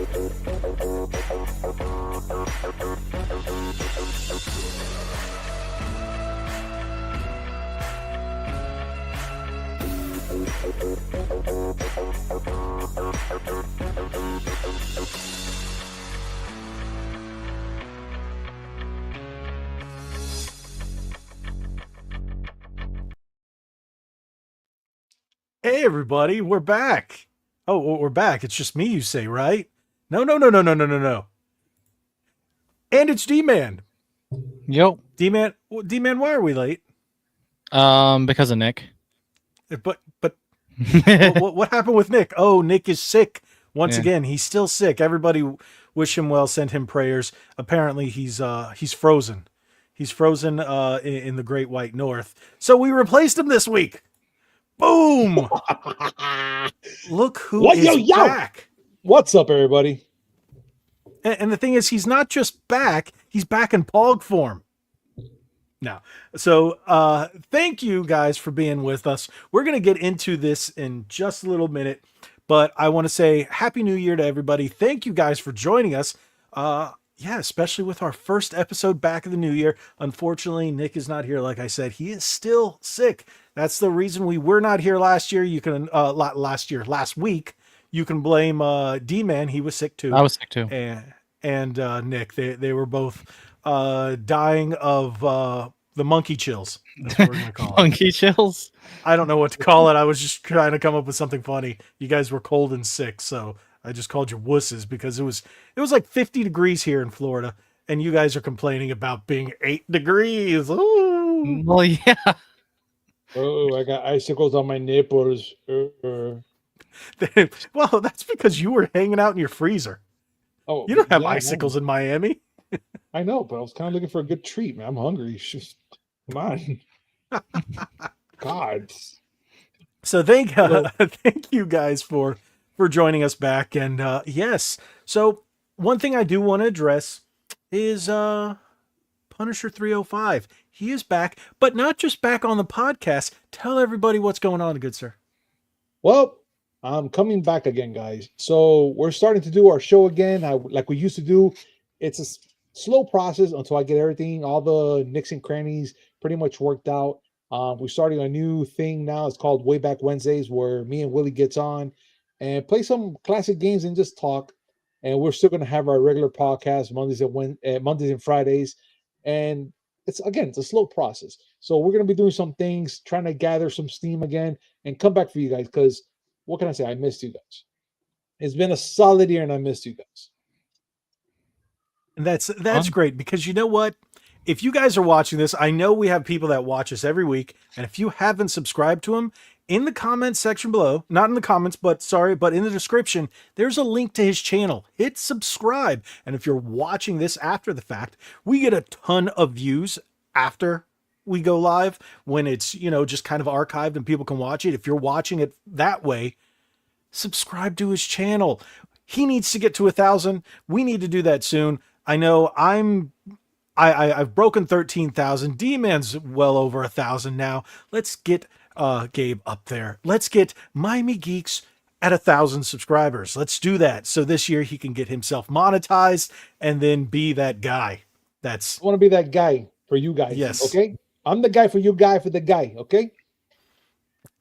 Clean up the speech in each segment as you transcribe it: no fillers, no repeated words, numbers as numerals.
Hey everybody, we're back. Oh, we're back. It's just me, you say, right? No, no, no, no, no, no, no, no. And it's D-Man. Yep. D-Man, D-Man, why are we late? Because of Nick. But what happened with Nick? Oh, Nick is sick once Yeah. again. He's still sick. Everybody wish him well. Send him prayers. Apparently, he's frozen. He's frozen in the Great White North. So we replaced him this week. Boom! Look who What? is Yo! back. What's up, everybody? And the thing is, he's not just back, he's back in Pog form. Now, so thank you guys for being with us. We're going to get into this in just a little minute, but I want to say Happy New Year to everybody. Thank you guys for joining us. Yeah, especially with our first episode back of the new year. Unfortunately, Nick is not here. Like I said, he is still sick. That's the reason we were not here last year. You can, last week, you can blame D-Man. He was sick too. I was sick too. And Nick, they were both dying of the monkey chills. That's what we're gonna call it. Monkey chills. I don't know what to call it. I was just trying to come up with something funny. You guys were cold and sick, so I just called you wusses because it was like 50 degrees here in Florida, and you guys are complaining about being 8 degrees. Ooh. Well, yeah. Oh, I got icicles on my nipples. Well, that's because you were hanging out in your freezer. Oh, You don't have yeah, icicles in Miami. I know, but I was kind of looking for a good treat, man. I'm hungry. Just, come on. God. So thank you guys for joining us back. And yes, so one thing I do want to address is Punisher 305. He is back, but not just back on the podcast. Tell everybody what's going on, good sir. Well, I'm coming back again, guys. So we're starting to do our show again, like we used to do. It's a slow process until I get everything, all the nicks and crannies pretty much worked out. We're starting a new thing now. It's called Way Back Wednesdays, where me and Willie gets on and play some classic games and just talk. And we're still going to have our regular podcast Mondays and Fridays. And it's a slow process. So we're going to be doing some things, trying to gather some steam again, and come back for you guys. Because what can I say? I missed you guys. It's been a solid year, and I missed you guys. And that's great because you know what? If you guys are watching this, I know we have people that watch us every week, and if you haven't subscribed to him, in the comments section below, not in the comments, but in the description, there's a link to his channel. Hit subscribe. And if you're watching this after the fact, we get a ton of views after we go live when it's, just kind of archived and people can watch it. If you're watching it that way, subscribe to his channel. He needs to get to 1,000. We need to do that soon. I know I've broken 13,000. D-Man's well over 1,000 now. Let's get Gabe up there. Let's get Miami Geeks at 1,000 subscribers. Let's do that. So this year he can get himself monetized and then be that guy. I want to be that guy for you guys. Yes. Okay. I'm the guy for you, guy for the guy. Okay.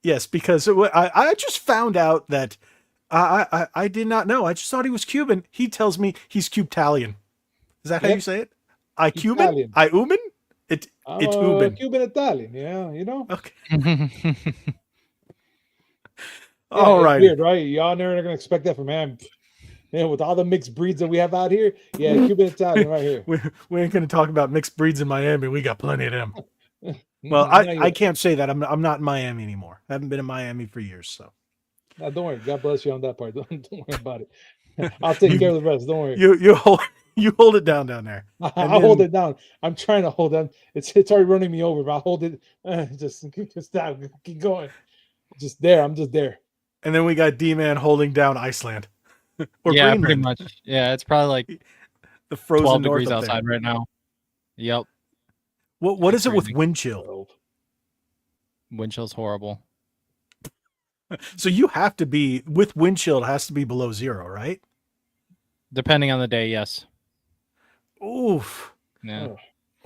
Yes, because I just found out that I did not know. I just thought he was Cuban. He tells me he's Cubetalian. Is that how you say it? I Cuban? Italian. I Uman? It's Uban. Cuban Italian. Yeah, you know. Okay. Yeah, All right. Weird, right? Y'all never gonna expect that from him. Man, with all the mixed breeds that we have out here, yeah, Cuban Italian right here. We ain't gonna talk about mixed breeds in Miami. We got plenty of them. Well, I can't say that. I'm not in Miami anymore. I haven't been in Miami for years. So no, don't worry. God bless you on that part. Don't worry about it. I'll take care of the rest. Don't worry. You hold it down there. I'll hold it down. I'm trying to hold on. It's already running me over, but I'll hold it. Just stop. Keep going. Just there. I'm just there. And then we got D-Man holding down Iceland. Or yeah, Greenland. Pretty much. Yeah, it's probably like the frozen 12 degrees outside right now. Yep. What is it with wind chill? Wind chill's horrible. So you have to be with wind chill. It has to be below 0, right? Depending on the day, yes. Oof. Yeah.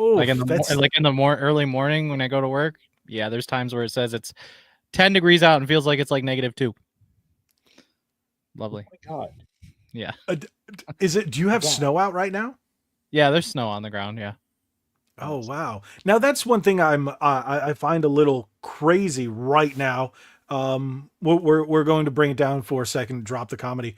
Oof. Like in the more early morning when I go to work. Yeah, there's times where it says it's 10 degrees out and feels like it's like -2. Lovely. Oh my God. Yeah. Do you have snow out right now? Yeah, there's snow on the ground. Yeah. Oh wow! Now that's one thing I find a little crazy right now. We're going to bring it down for a second. Drop the comedy.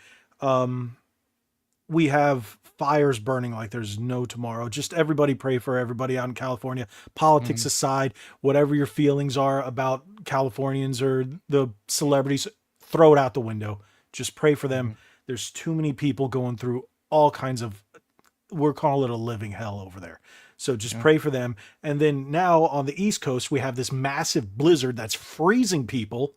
We have fires burning like there's no tomorrow. Just everybody pray for everybody out in California. Politics aside, whatever your feelings are about Californians or the celebrities, throw it out the window. Just pray for them. There's too many people going through all kinds of, we're calling it a living hell over there. So just pray for them. And then now on the East Coast, we have this massive blizzard that's freezing people.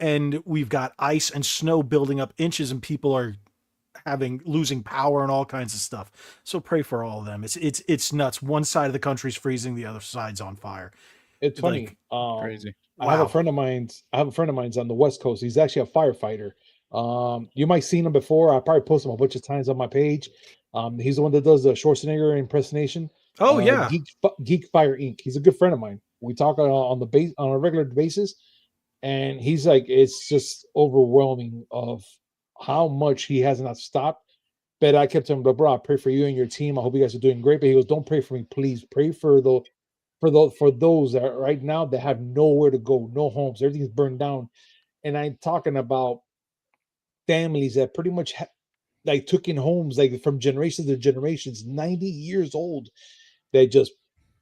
And we've got ice and snow building up inches and people are losing power and all kinds of stuff. So pray for all of them. It's nuts. One side of the country's freezing, the other side's on fire. It's funny. Crazy. I have a friend of mine's on the West Coast. He's actually a firefighter. You might have seen him before. I probably posted him a bunch of times on my page. He's the one that does the Schwarzenegger impersonation. Oh yeah, Geek Fire Inc. He's a good friend of mine. We talk on a regular basis, and he's like, it's just overwhelming of how much he has not stopped. But I kept telling him, bro, I pray for you and your team. I hope you guys are doing great. But he goes, don't pray for me, please. Pray for those that right now that have nowhere to go, no homes, everything's burned down. And I'm talking about families that pretty much like took in homes like from generations to generations, 90 years old, they just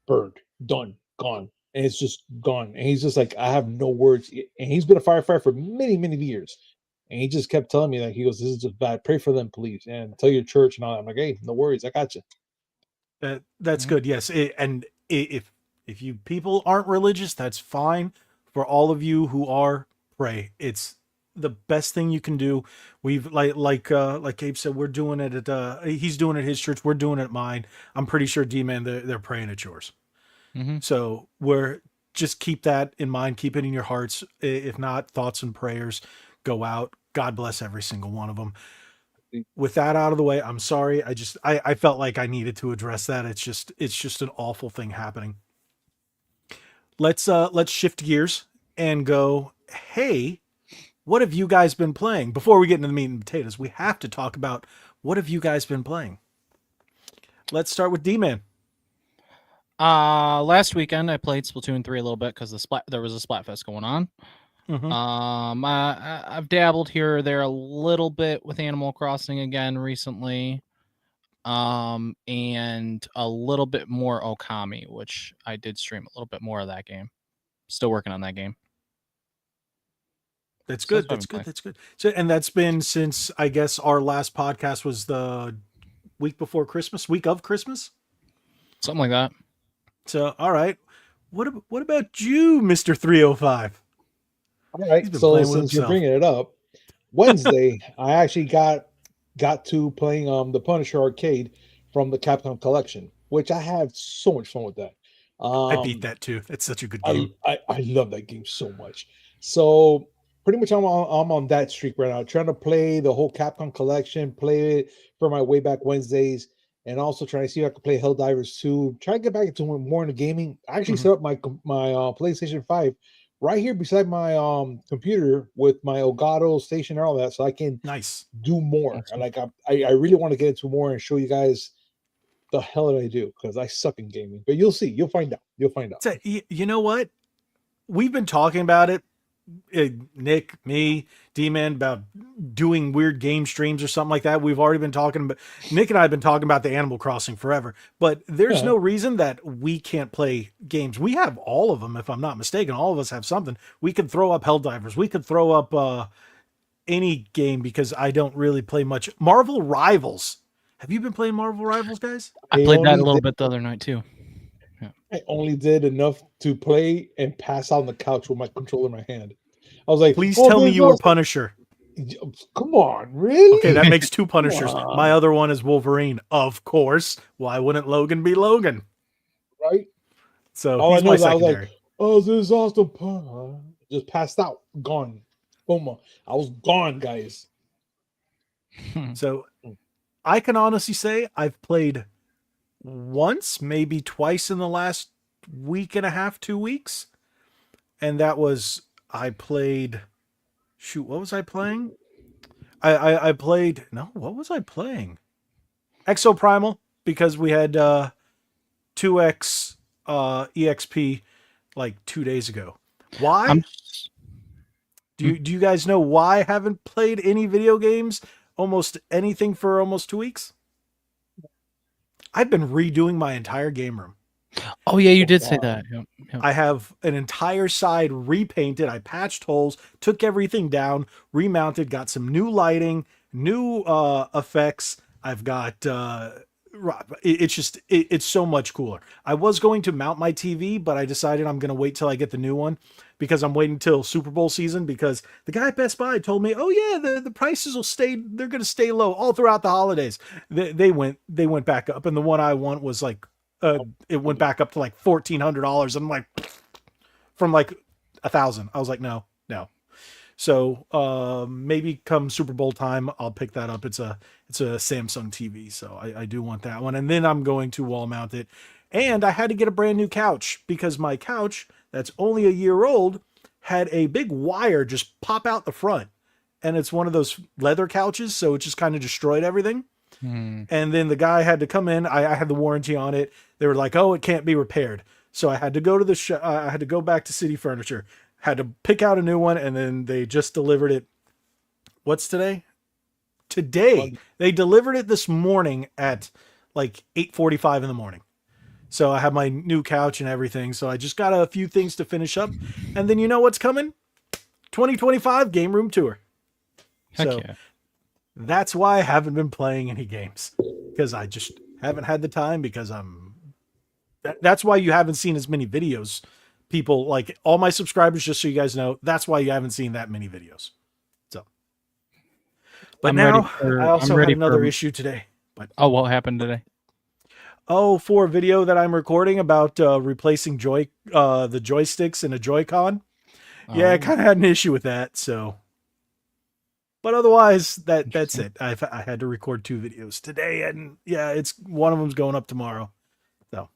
burned, done, gone. And it's just gone. And he's just like, I have no words. And he's been a firefighter for many, many years. And he just kept telling me that he goes, this is just bad. Pray for them, please. And tell your church and all that. I'm like, hey, no worries. I got you. That's good. Yes. And if you people aren't religious, that's fine. For all of you who are, pray. It's the best thing you can do. We've like Gabe said, we're doing it at he's doing it at his church. We're doing it at mine. I'm pretty sure D-Man, they're praying at yours. So we're just keep that in mind. Keep it in your hearts. If not, thoughts and prayers go out. God bless every single one of them. With that out of the way, I'm sorry. I felt like I needed to address that. It's just an awful thing happening. Let's shift gears and go, hey, what have you guys been playing? Before we get into the meat and potatoes, we have to talk about what have you guys been playing? Let's start with D-Man. Last weekend I played Splatoon 3 a little bit because there was a Splatfest going on. I've dabbled here or there a little bit with Animal Crossing again recently. And a little bit more Okami, which I did stream a little bit more of that game. Still working on that game. That's good. That's good. That's good. So, and that's been since I guess our last podcast was the week before Christmas, week of Christmas, something like that. So, all right, what about you, Mr. 305? All right. So since you're bringing it up, Wednesday I actually got to playing the Punisher arcade from the Capcom collection, which I have so much fun with that. I beat that too. It's such a good game. I love that game so much. So pretty much I'm on that streak right now, trying to play the whole Capcom collection, play it for my way back Wednesdays, and also trying to see if I can play Helldivers 2. Try to get back into more into gaming. I actually set up my PlayStation 5 right here beside my computer with my Elgato station and all that, so I can do more. And like I really want to get into more and show you guys the hell that I do, because I suck in gaming. But you'll see, you'll find out. So, you know what? We've been talking about it, Nick, me, D-Man, about doing weird game streams or something like that. We've already been talking about, Nick and I have been talking about the Animal Crossing forever, but there's no reason that we can't play games. We have all of them, if I'm not mistaken. All of us have something. We could throw up Helldivers. We could throw up any game, because I don't really play much. Marvel Rivals. Have you been playing Marvel Rivals, guys? I played that a little bit the other night too. Yeah. I only did enough to play and pass out on the couch with my controller in my hand. I was like, please tell me you were Punisher. Come on, really? Okay, that makes two Punishers. My other one is Wolverine, of course. Why wouldn't Logan be Logan? Right? So he's my secondary. I was like, oh, this is awesome. Just passed out, gone. Boom. I was gone, guys. So I can honestly say I've played once, maybe twice in the last week and a half, 2 weeks. And that was, I played, shoot, what was I playing? I played, no, what was I playing? Exo Primal, because we had 2X EXP like 2 days ago. Why? I'm Do you guys know why I haven't played any video games, almost anything for almost 2 weeks? I've been redoing my entire game room. Oh yeah, you Oh, did say wow. that. Yep. I have an entire side repainted. I patched holes, took everything down, remounted, got some new lighting, new effects. I've got it's just it's so much cooler. I was going to mount my TV, but I decided I'm going to wait till I get the new one because I'm waiting till Super Bowl season because the guy at Best Buy told me, "Oh yeah, the prices will stay they're going to stay low all throughout the holidays." They went back up and the one I want was like it went back up to like $1,400. I'm like, from like 1,000. I was like, no. So maybe come Super Bowl time, I'll pick that up. It's a Samsung TV, so I do want that one. And then I'm going to wall mount it. And I had to get a brand new couch because my couch that's only a year old had a big wire just pop out the front. And it's one of those leather couches, so it just kind of destroyed everything. And then the guy had to come in. I had the warranty on it. They were like, "Oh, it can't be repaired." So I had to go to I had to go back to City Furniture. Had to pick out a new one, and then they just delivered it. What's today? Today they delivered it this morning at like 8:45 in the morning. So I have my new couch and everything. So I just got a few things to finish up, and then you know what's coming? 2025 game room tour. Heck So yeah. that's why I haven't been playing any games because I just haven't had the time because that's why you haven't seen as many videos. People like all my subscribers, just so you guys know, that's why you haven't seen that many videos. So, but I'm now ready I also I'm ready had another for- issue today. But Oh, what happened today? for a video that I'm recording about replacing the joysticks in a Joy-Con. Yeah, I Oh. kind of had an issue with that. So, but otherwise, that's it. I had to record 2 videos today, and yeah, it's one of them's going up tomorrow. So,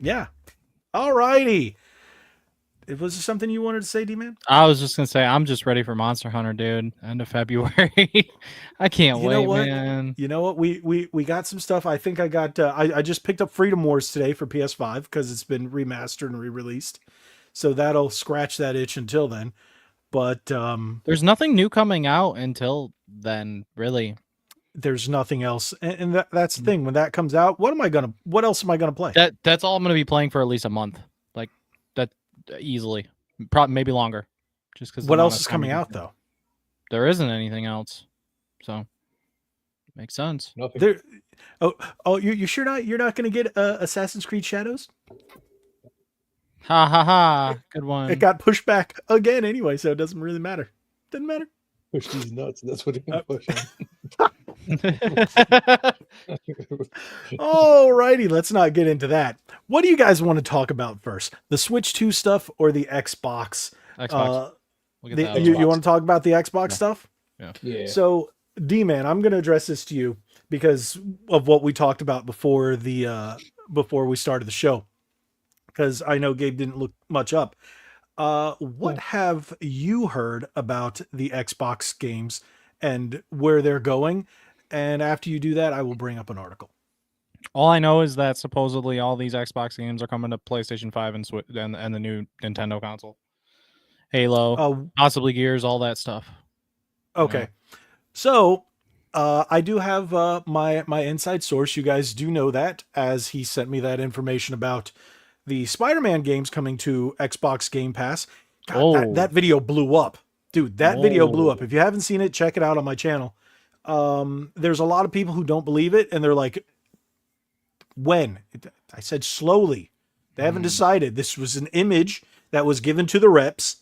yeah. Alrighty. Was there something you wanted to say, D-Man? I was just gonna say I'm just ready for Monster Hunter, dude. End of February. I can't You know wait, what? man. You know what? We got some stuff. I think I got. I just picked up Freedom Wars today for PS5 because it's been remastered and re-released. So that'll scratch that itch until then. But There's nothing new coming out until then, really. there's nothing else, and that's the thing. When that comes out, what else am I gonna play? That's all I'm gonna be playing for at least a month. Like that easily. Probably maybe longer. Just because What else is coming out though? There isn't anything else. So makes sense. Nothing. There. Oh, you sure not? You're not gonna get Assassin's Creed Shadows? Ha ha ha. Good one. It got pushed back again anyway, so it doesn't really matter. Doesn't matter. Push these nuts. That's what they're pushing. Alrighty, let's not get into that. What do you guys want to talk about first? The Switch 2 stuff or the Xbox? Xbox. We'll get that. You want to talk about the Xbox stuff? Yeah. So, D-Man, I'm going to address this to you because of what we talked about before we started the show. Because I know Gabe didn't look much up. What have you heard about the Xbox games and where they're going? And after you do that, I will bring up an article. All I know is that supposedly all these Xbox games are coming to PlayStation 5 and the new Nintendo console. Halo, possibly Gears, all that stuff. Okay. Yeah. So, I do have my inside source. You guys do know that, as he sent me that information about the Spider-Man games coming to Xbox Game Pass. God, that video blew up. Dude, that video blew up. If you haven't seen it, check it out on my channel. There's a lot of people who don't believe it, and they're like, when? I said slowly. They haven't decided. This was an image that was given to the reps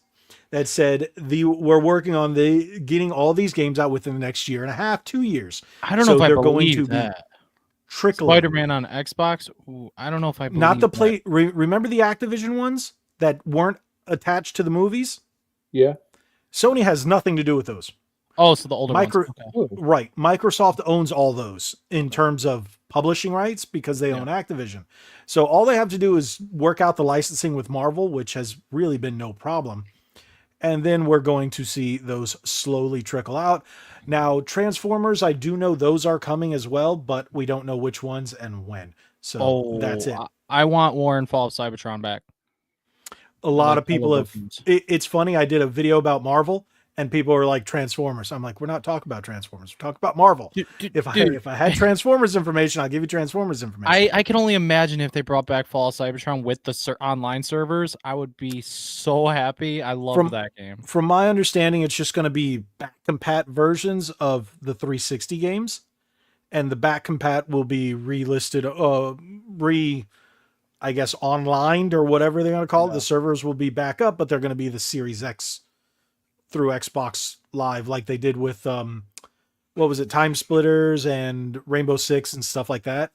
that said we're working on getting all these games out within the next year and a half, 2 years. I don't know if I believe that. Trickling. Spider-Man on Xbox? Ooh, I don't know if I believe Not the that. play. Remember the Activision ones that weren't attached to the movies? Yeah. Sony has nothing to do with those. Oh, so the older ones. Okay. Right. Microsoft owns all those in terms of publishing rights because they own Activision. So all they have to do is work out the licensing with Marvel, which has really been no problem. And then we're going to see those slowly trickle out. Now, Transformers, I do know those are coming as well, but we don't know which ones and when. So that's it. I want War and Fall of Cybertron back. A lot of people have. It's funny. I did a video about Marvel, and people are like Transformers. I'm like, we're not talking about Transformers. We're talking about Marvel. If I had Transformers information, I'll give you Transformers information. I can only imagine if they brought back Fall of Cybertron with the online servers, I would be so happy. I love that game. From my understanding, it's just going to be back compat versions of the 360 games, and the back compat will be relisted, I guess, online or whatever they're going to call it. The servers will be back up, but they're going to be the Series X through Xbox Live, like they did with, what was it, Time Splitters and Rainbow Six and stuff like that.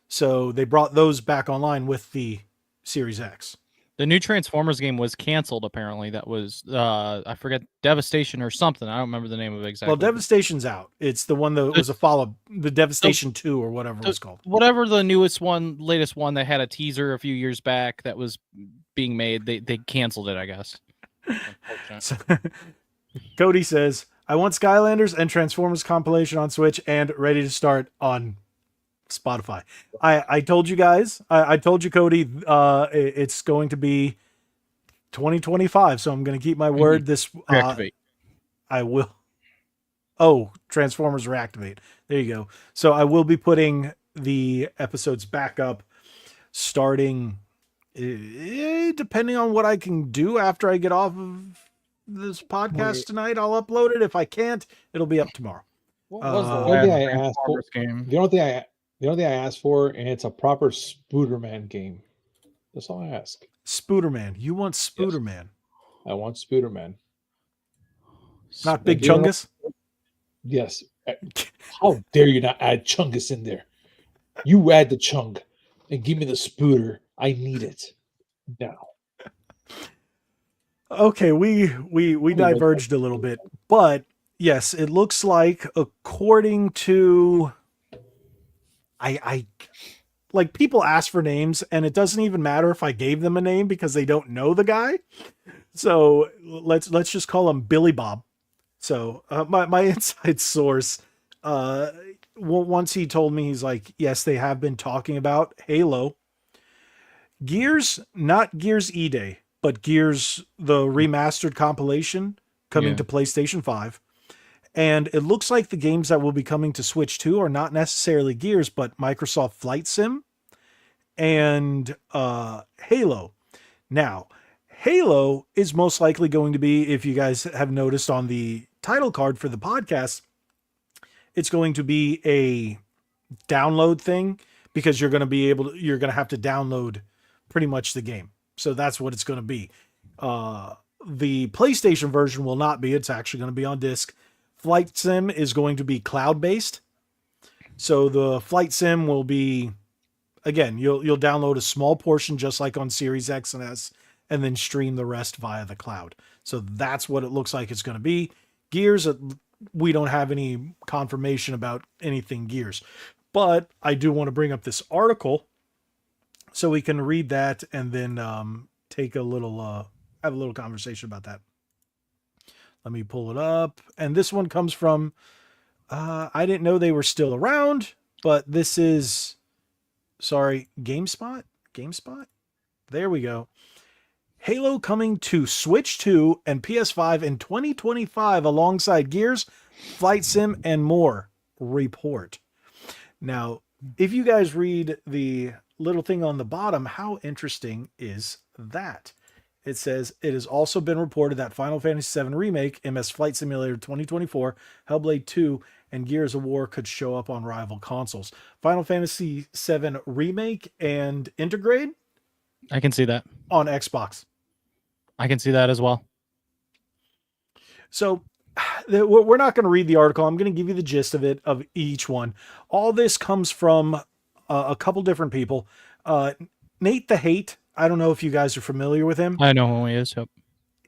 So they brought those back online with the Series X. The new Transformers game was canceled, apparently. That was, I forget, Devastation or something. I don't remember the name of it exactly. Well, Devastation's out. It's the one that was a follow-up, the Devastation 2 or whatever it was called. Whatever the latest one that had a teaser a few years back that was being made, they canceled it, I guess. So, Cody says, I want Skylanders and Transformers compilation on Switch and RedE2Start on Spotify. I told you guys, I told you, Cody, it's going to be 2025, so I'm going to keep my word. This I will. Oh, Transformers Reactivate. There you go. So I will be putting the episodes back up starting, depending on what I can do after I get off of this podcast tonight. I'll upload it. If I can't, it'll be up tomorrow. What was the only thing I asked for? The only thing I asked for, and it's a proper Spooderman game. That's all I ask. Spooderman. You want Spooderman? Yes. I want Spooderman. Not Big Chungus? Yes. How dare you not add Chungus in there? You add the chunk and give me the Spooder. I need it now. Okay, we diverged a little bit, but yes, it looks like, according to, I like, people ask for names, and it doesn't even matter if I gave them a name because they don't know the guy. So let's just call him Billy Bob. So my inside source, once he told me, he's like, yes, they have been talking about Halo, Gears, not Gears E-Day, but Gears, the remastered compilation coming to PlayStation 5. And it looks like the games that will be coming to Switch 2 are not necessarily Gears, but Microsoft Flight Sim and Halo. Now, Halo is most likely going to be, if you guys have noticed on the title card for the podcast, it's going to be a download thing, because you're going to have to download pretty much the game. So that's what it's going to be. The PlayStation version will not be. It's actually going to be on disc. Flight Sim is going to be cloud-based. So the Flight Sim will be, again, you'll download a small portion just like on Series X and S, and then stream the rest via the cloud. So that's what it looks like it's going to be. Gears, we don't have any confirmation about anything Gears. But I do want to bring up this article so we can read that and then take a little, have a little conversation about that. Let me pull it up. And this one comes from, I didn't know they were still around, but this is, GameSpot? There we go. Halo coming to Switch 2 and PS5 in 2025 alongside Gears, Flight Sim, and more. Report. Now, if you guys read the little thing on the bottom, how interesting is that? It says, it has also been reported that Final Fantasy VII Remake, MS Flight Simulator 2024, Hellblade 2, and Gears of War could show up on rival consoles. Final Fantasy VII Remake and Intergrade? I can see that. On Xbox. I can see that as well. So we're not going to read the article. I'm going to give you the gist of it, of each one. All this comes from a couple different people. Nate the Hate. I don't know if you guys are familiar with him. I know who he is. Yep.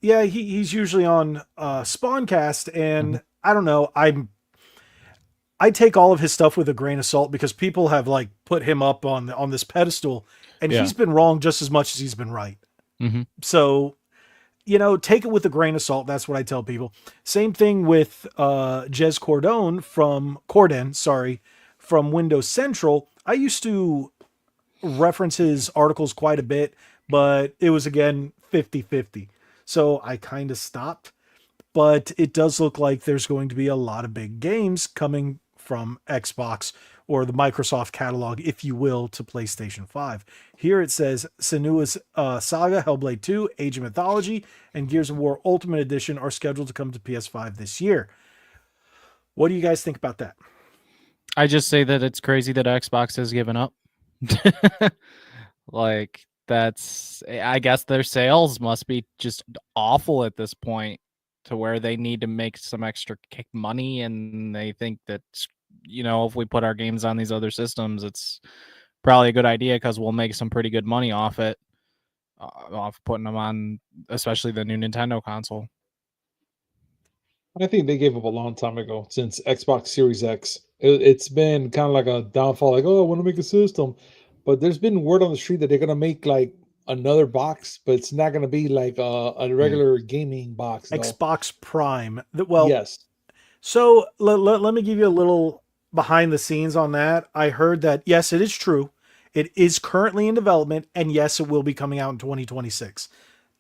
Yeah, he's usually on Spawncast, and I don't know. I take all of his stuff with a grain of salt because people have like put him up on this pedestal, and he's been wrong just as much as he's been right. Mm-hmm. So, take it with a grain of salt. That's what I tell people. Same thing with Jez Corden, from Windows Central. I used to reference his articles quite a bit, but it was again 50-50. So I kind of stopped. But it does look like there's going to be a lot of big games coming from Xbox or the Microsoft catalog, if you will, to PlayStation 5. Here it says Senua's Saga, Hellblade 2, Age of Mythology, and Gears of War Ultimate Edition are scheduled to come to PS5 this year. What do you guys think about that? I just say that it's crazy that Xbox has given up. Like, I guess their sales must be just awful at this point, to where they need to make some extra money, and they think that, if we put our games on these other systems, it's probably a good idea because we'll make some pretty good money off it, off putting them on, especially the new Nintendo console. I think they gave up a long time ago since Xbox Series X. It's been kind of like a downfall, like, oh, I want to make a system. But there's been word on the street that they're going to make like another box, but it's not going to be like a regular gaming box. Xbox Prime. Well, yes. So let me give you a little behind the scenes on that. I heard that, yes, it is true. It is currently in development, and yes, it will be coming out in 2026.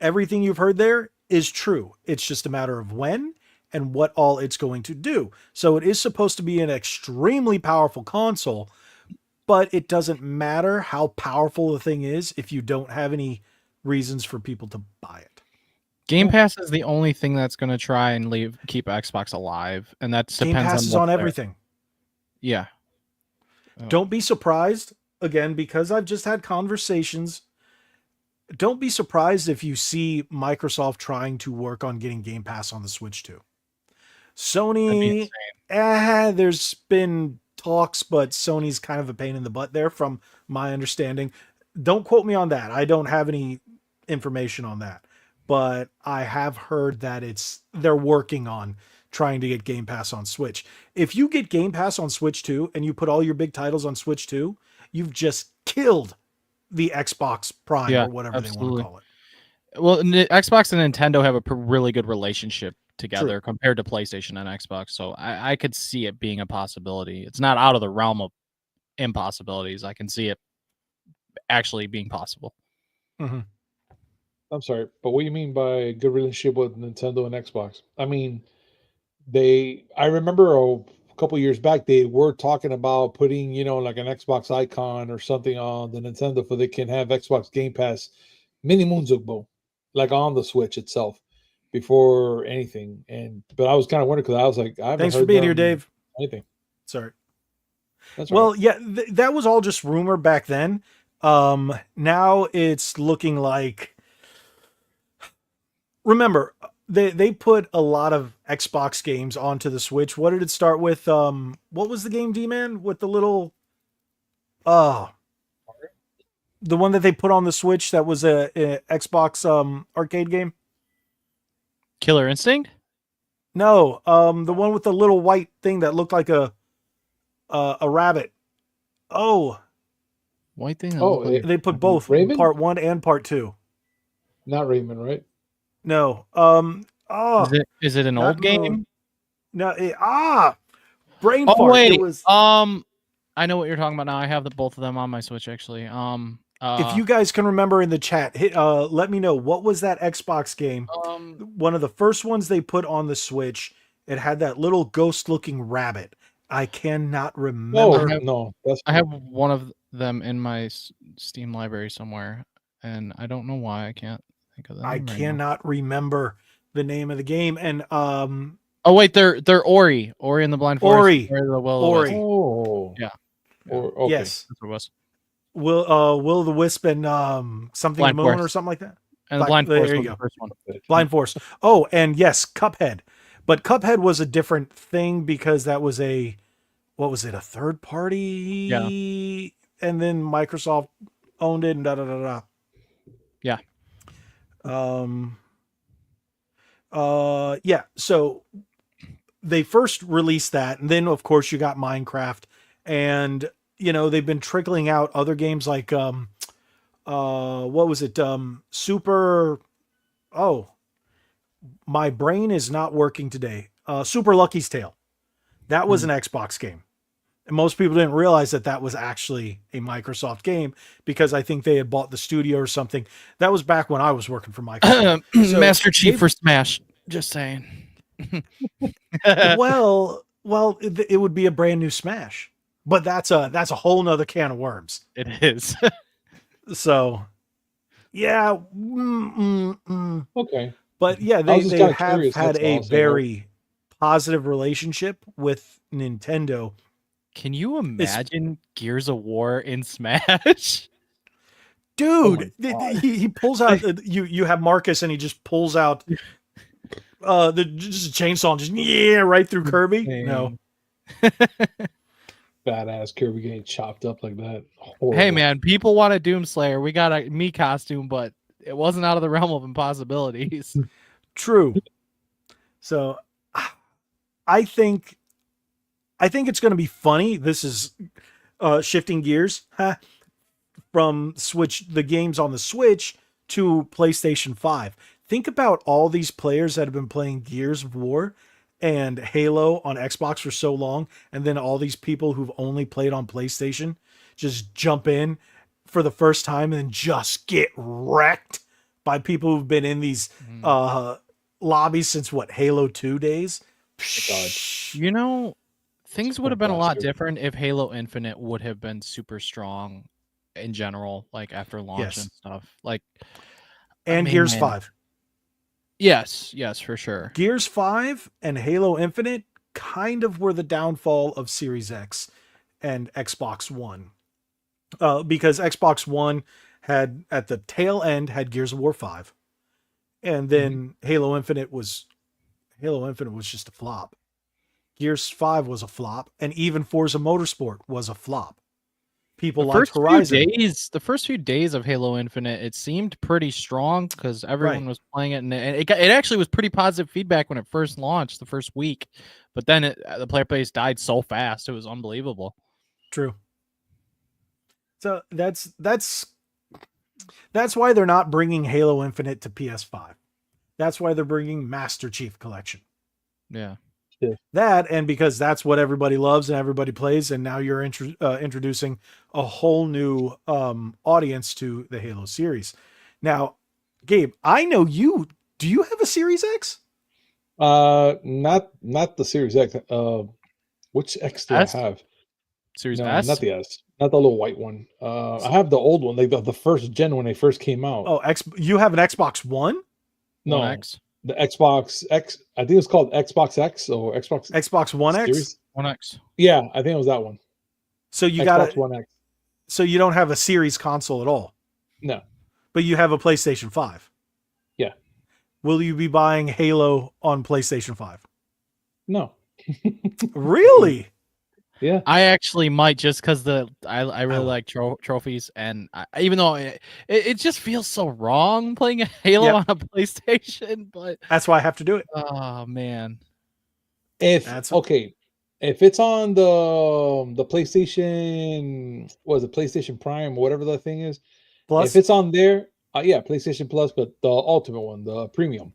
Everything you've heard there is true. It's just a matter of when and what all it's going to do. So it is supposed to be an extremely powerful console, but it doesn't matter how powerful the thing is if you don't have any reasons for people to buy it. Game Pass is the only thing that's going to try and keep Xbox alive, and that depends Game Pass is on everything. Yeah. Don't be surprised, again, because I've just had conversations. Don't be surprised if you see Microsoft trying to work on getting Game Pass on the Switch too. Sony, there's been talks, but Sony's kind of a pain in the butt there from my understanding. Don't quote me on that. I don't have any information on that. But I have heard that they're working on trying to get Game Pass on Switch. If you get Game Pass on Switch 2 and you put all your big titles on Switch 2, you've just killed the Xbox Prime or whatever they want to call it. Well, Xbox and Nintendo have a really good relationship together compared to PlayStation and Xbox, so I could see it being a possibility. It's not out of the realm of impossibilities. I can see it actually being possible. Mm-hmm. I'm sorry, but what do you mean by good relationship with Nintendo and Xbox? I mean, I remember a couple years back, they were talking about putting, like an Xbox icon or something on the Nintendo so they can have Xbox Game Pass many moons ago, like on the Switch itself before anything. But I was kind of wondering because I was like, I haven't Thanks heard for being here, Dave. Anything. Sorry. That's well, right. Yeah, that was all just rumor back then. Now it's looking like, remember, they put a lot of Xbox games onto the Switch. What did it start with? What was the game, D-Man? With the little the one that they put on the Switch that was a Xbox arcade game? Killer Instinct? No, the one with the little white thing that looked like a rabbit. Oh. White thing? They put both, Raven? part 1 and part 2. Not Raven, right? No. Is it an old game? No. Brain fart. Wait. It was. I know what you're talking about now. I have both of them on my Switch actually. If you guys can remember in the chat, let me know, what was that Xbox game? One of the first ones they put on the Switch. It had that little ghost-looking rabbit. I cannot remember. I have one of them in my Steam library somewhere, and I don't know why I can't think of that. I cannot remember the name of the game. And oh wait, they're Ori and the Blind Forest. Ori. Oh, yeah. Okay. Yes, that's what it was. Will the Wisp and something Blind Moon Forest. or something like that. And the Blind Forest. There you go. The first one. Blind Forest. Oh, and yes, Cuphead. But Cuphead was a different thing because that was a third party? Yeah. And then Microsoft owned it and Yeah. Yeah. So they first released that, and then of course you got Minecraft, and they've been trickling out other games like what was it? Super. Oh, my brain is not working today. Super Lucky's Tale. That was an Xbox game. And most people didn't realize that that was actually a Microsoft game because I think they had bought the studio or something. That was back when I was working for Microsoft. So Master Chief for Smash. Just saying. well, it would be a brand new Smash, but that's a whole nother can of worms. It is. So, yeah. Okay. But yeah, they have had a very positive relationship with Nintendo. Can you imagine Gears of War in Smash? Dude, he pulls out you have Marcus and he just pulls out just a chainsaw and just right through Kirby. Dang. No. Badass Kirby getting chopped up like that. Horrible. Hey man, people want a Doomslayer. We got a me costume, but it wasn't out of the realm of impossibilities. True. So I think it's going to be funny. This is shifting gears from the games on the Switch to PlayStation 5. Think about all these players that have been playing Gears of War and Halo on Xbox for so long, and then all these people who've only played on PlayStation just jump in for the first time and just get wrecked by people who've been in these lobbies since Halo 2 days. God. Things would have been a lot different if Halo Infinite would have been super strong in general, like after launch and stuff. And Gears 5. Yes, for sure. Gears 5 and Halo Infinite kind of were the downfall of Series X and Xbox One. Because Xbox One had, at the tail end, had Gears of War 5. And then Halo Infinite was just a flop. Gears 5 was a flop, and even Forza Motorsport was a flop. People liked Horizon. The first few days of Halo Infinite, it seemed pretty strong because everyone was playing it, and it actually was pretty positive feedback when it first launched the first week. But then the player base died so fast, it was unbelievable. True. So that's why they're not bringing Halo Infinite to PS5. That's why they're bringing Master Chief Collection. Yeah. That, and because that's what everybody loves and everybody plays, and now you're introducing a whole new audience to the Halo series. Now, Gabe, I know you. Do you have a Series X? Not the Series X. Which X do I have? Series S? Not the S. Not the little white one. I have the old one, like the first gen when they first came out. Oh, you have an Xbox One? No. One X? The Xbox X, I think it was called Xbox X or Xbox One X? Series? One X. Yeah, I think it was that one. So you got One X. So you don't have a series console at all? No. But you have a PlayStation 5? Yeah. Will you be buying Halo on PlayStation 5? No. Really? Yeah. I actually might, just because I really like trophies, and even though it just feels so wrong playing a Halo on a PlayStation, but that's why I have to do it. Oh man. If it's on the PlayStation, PlayStation Prime or whatever that thing is, Plus? If it's on there, PlayStation Plus, but the ultimate one, the premium.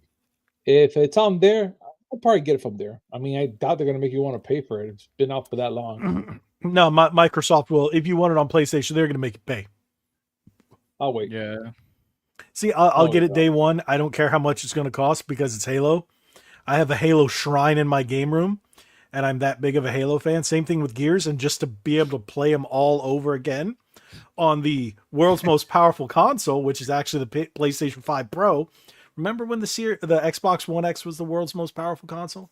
If it's on there, I'll probably get it from there. I mean, I doubt they're going to make you want to pay for it. It's been out for that long. No, Microsoft will. If you want it on PlayStation, they're going to make you pay. I'll wait. Yeah. See, I'll get it day one. I don't care how much it's going to cost because it's Halo. I have a Halo shrine in my game room, and I'm that big of a Halo fan. Same thing with Gears, and just to be able to play them all over again on the world's most powerful console, which is actually the PlayStation 5 Pro. Remember when the Xbox One X was the world's most powerful console?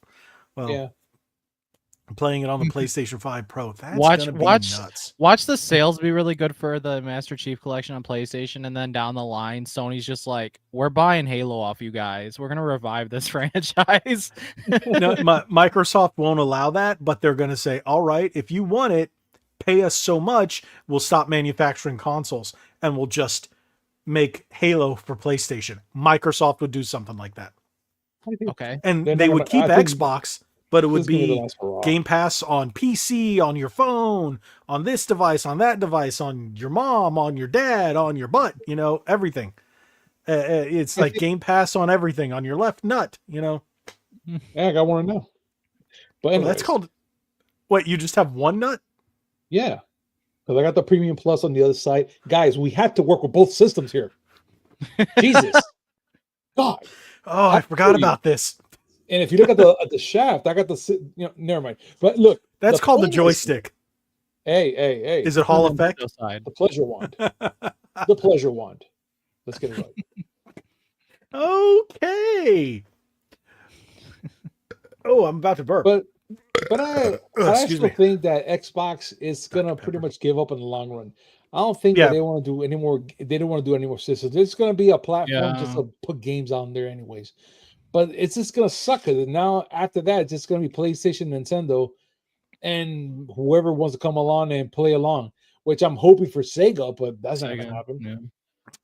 Well, yeah. I'm playing it on the PlayStation 5 Pro. That's gonna be nuts. Watch the sales be really good for the Master Chief Collection on PlayStation, and then down the line, Sony's just like, we're buying Halo off you guys. We're gonna revive this franchise. No, Microsoft won't allow that, but they're gonna say, all right, if you want it, pay us so much, we'll stop manufacturing consoles and we'll just make Halo for PlayStation. Microsoft would do something like that. Okay. And they would keep Xbox, but it would This is gonna be last for a while. Game Pass on PC, on your phone, on this device, on that device, on your mom, on your dad, on your butt, everything. It's I like think- Game Pass on everything, on your left nut, Yeah, I got one now. But Well, anyways, that's called, what, you just have one nut? yeah. Because I got the Premium Plus on the other side. Guys, we have to work with both systems here. Jesus. God. Oh, I forgot tell you. about this. And if you look at the shaft, I got never mind. But look, That's called the point is- joystick. Hey. Is it Hall Effect? Nintendo side. The pleasure wand. The pleasure wand. Let's get it right. Okay. Oh, I'm about to burp. But I Excuse still me. think that Xbox is gonna pretty much give up in the long run. I don't think Yeah. that they want to do any more. They don't want to do any more systems. It's gonna be a platform just Yeah. to put games on there, anyways. But it's just gonna suck. 'Cause now after that, it's just gonna be PlayStation, Nintendo, and whoever wants to come along and play along. Which I'm hoping for Sega, but that's not gonna Sega, happen. yeah.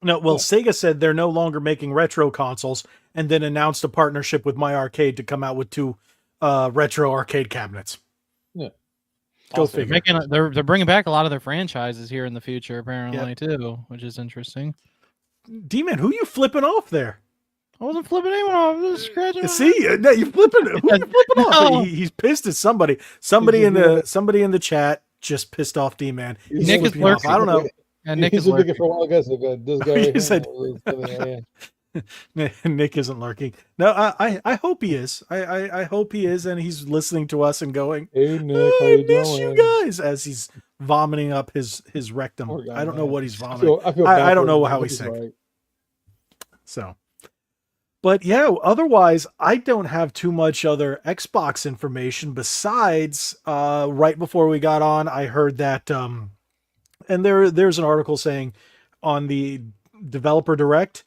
No, well, Yeah. Sega said they're no longer making retro consoles, and then announced a partnership with My Arcade to come out with 2 retro arcade cabinets. Yeah. Go Awesome. figure. They're bringing back a lot of their franchises here in the future, apparently too, which is interesting. D-Man, who you flipping off there? I wasn't flipping anyone off. I was scratching. See, no, you flipping. Who you flipping off? No. He's pissed at somebody. Somebody in the chat just pissed off D-Man. He's Nick is flipping off. I don't know. And Nick He's is looking lurking. for one of this guy. He Right said- here. Nick isn't lurking. No, I hope he is. I hope he is, and he's listening to us and going, Hey Nick, how I you miss doing? you guys, as he's vomiting up his rectum. Poor guy, I don't know man. what he's I vomiting. feel I bad don't for know him. how I hope he's sick. all right. So, but yeah, otherwise, I don't have too much other Xbox information besides right before we got on, I heard that, and there's an article saying on the developer direct,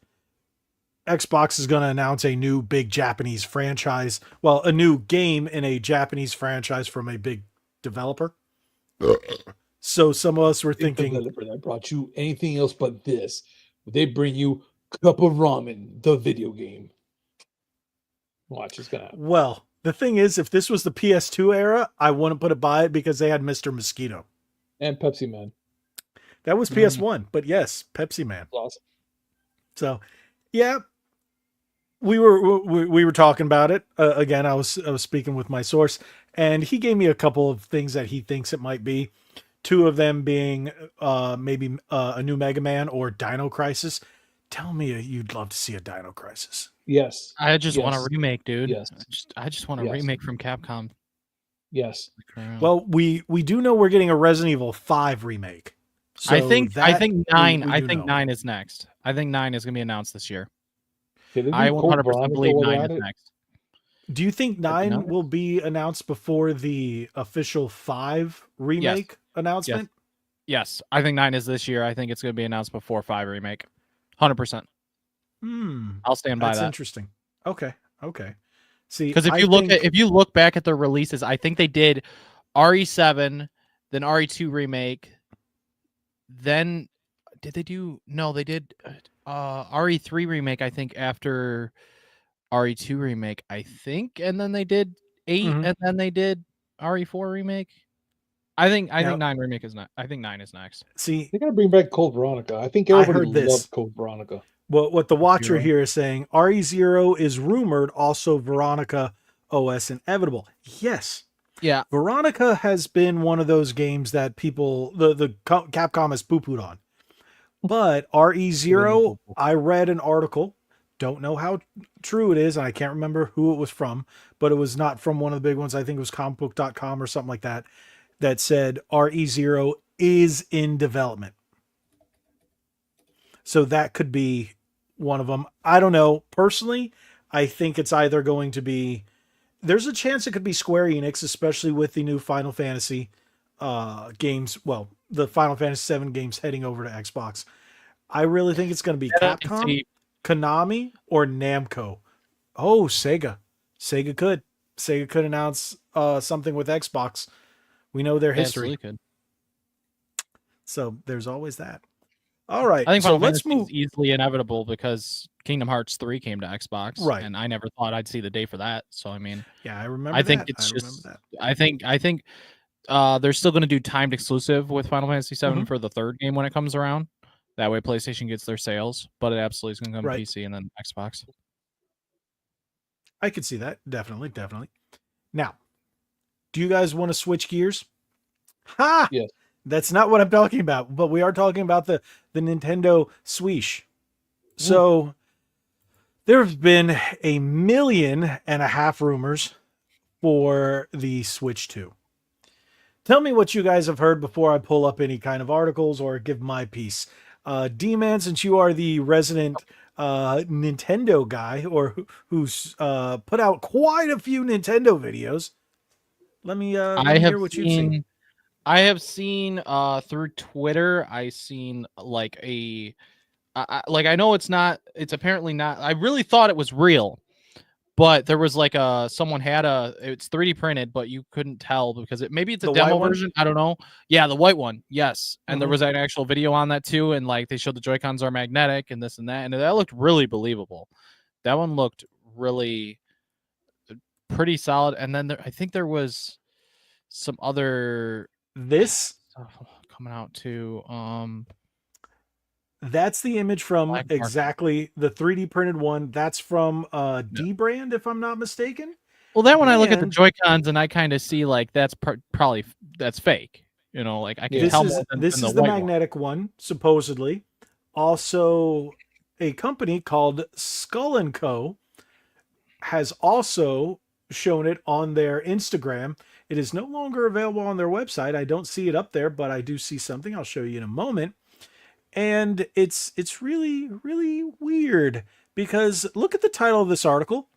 Xbox is going to announce a new big Japanese franchise. Well, a new game in a Japanese franchise from a big developer. So some of us were Big thinking, developer that brought you anything else but this. They bring you Cup of Ramen, the video game. Watch, it's gonna happen. well, the thing is, if this was the PS2 era, I wouldn't put it by it because they had Mr. Mosquito. And Pepsi Man. That was PS1, but yes, Pepsi Man. Awesome. So, yeah, we were talking about it again. I was speaking with my source, and he gave me a couple of things that he thinks it might be. 2 of them being maybe a new Mega Man or Dino Crisis. Tell me you'd love to see a Dino Crisis. Yes. I just want a Yes. remake, dude. Yes. I just want a Yes. remake from Capcom. Yes. Well, we do know we're getting a Resident Evil 5 remake. So I think that 9. we I do think know. 9 is next. I think 9 is gonna be announced this year. Did they do I Code 100% Veronica believe while 9 they're is at it? next. Do you think That'd be 9 nice. will be announced before the official 5 remake announcement? Yes, I think 9 is this year. I think it's gonna be announced before 5 remake. 100%. I'll stand by That's that. interesting. Okay. See, Because if I you look think- at look back at their releases, I think they did RE7, then RE2 remake, then did they do? No, they did RE3 remake. I think after RE2 remake, I think, and then they did 8, Mhm. and then they did RE4 remake. I think Now- 9 remake is not. I think 9 is next. see, They gotta bring back Code Veronica. I think I everybody heard this. loved Code Veronica. what the watcher Zero. here is saying, RE0 is rumored, also Veronica OS inevitable. Yes. Yeah, Veronica has been one of those games that people, the Capcom has poo-pooed on. But RE0, I read an article, don't know how true it is, and I can't remember who it was from, but it was not from one of the big ones. I think it was comicbook.com or something like that, that said RE0 is in development. So that could be one of them. I don't know. Personally, I think it's either going to be, there's a chance it could be Square Enix, especially with the new Final Fantasy games. Well, the Final Fantasy VII games heading over to Xbox. I really think it's going to be Capcom, see, Konami, or Namco. Oh, Sega. Sega could announce something with Xbox. We know their history. absolutely could. So there's always that. All right. I think So Final let's Fantasy move. is easily inevitable because Kingdom Hearts 3 came to Xbox, Right. and I never thought I'd see the day for that. So I mean, Yeah, I remember I think that. it's I remember just that. I think they're still going to do timed exclusive with Final Fantasy 7 Mhm. for the third game when it comes around. That way PlayStation gets their sales, but it absolutely is going to come Right. to PC and then Xbox. I could see that. Definitely, definitely. Now, do you guys want to switch gears? Ha! Yes. That's not what I'm talking about, but we are talking about the Nintendo Switch. Mm. So there have been 1.5 million rumors for the Switch 2. Tell me what you guys have heard before I pull up any kind of articles or give my piece. D-Man, since you are the resident Nintendo guy, or who's put out quite a few Nintendo videos, let me hear what you've seen. I have seen through Twitter. I seen like I know it's apparently not. I really thought it was real, but there was like someone had it's 3D printed, but you couldn't tell because maybe it's a The white demo one? version. I don't know. Yeah, the white one. Yes, and there Mhm. was an actual video on that too, and like they showed the Joy-Cons are magnetic and this and that, and that looked really believable. That one looked really pretty solid. And then I think there was some other This stuff coming out too. That's the image from Black Market. exactly the 3D printed one. That's from Yeah. D brand, if I'm not mistaken. Well, then when I look at the And Joy-Cons and I kind of see like that's probably that's fake. You know, like I can Yeah. tell more than this the is the white one. magnetic one, supposedly. Also, a company called Skull and Co. has also shown it on their Instagram. It is no longer available on their website. I don't see it up there, but I do see something. I'll show you in a moment. And it's really weird because look at the title of this article.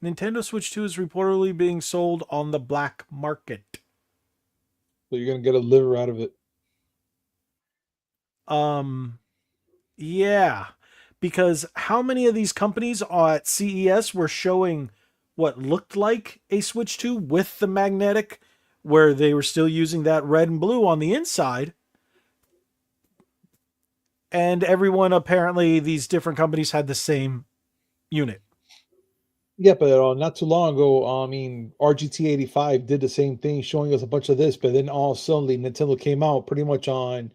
Nintendo Switch 2 is reportedly being sold on the black market. So you're gonna get a liver out of it. Yeah, because how many of these companies at CES were showing what looked like a Switch 2 with the magnetic, where they were still using that red and blue on the inside? And everyone, apparently, these different companies had the same unit. Yeah, but not too long ago, I mean, RGT85 did the same thing, showing us a bunch of this, but then all suddenly Nintendo came out pretty much on,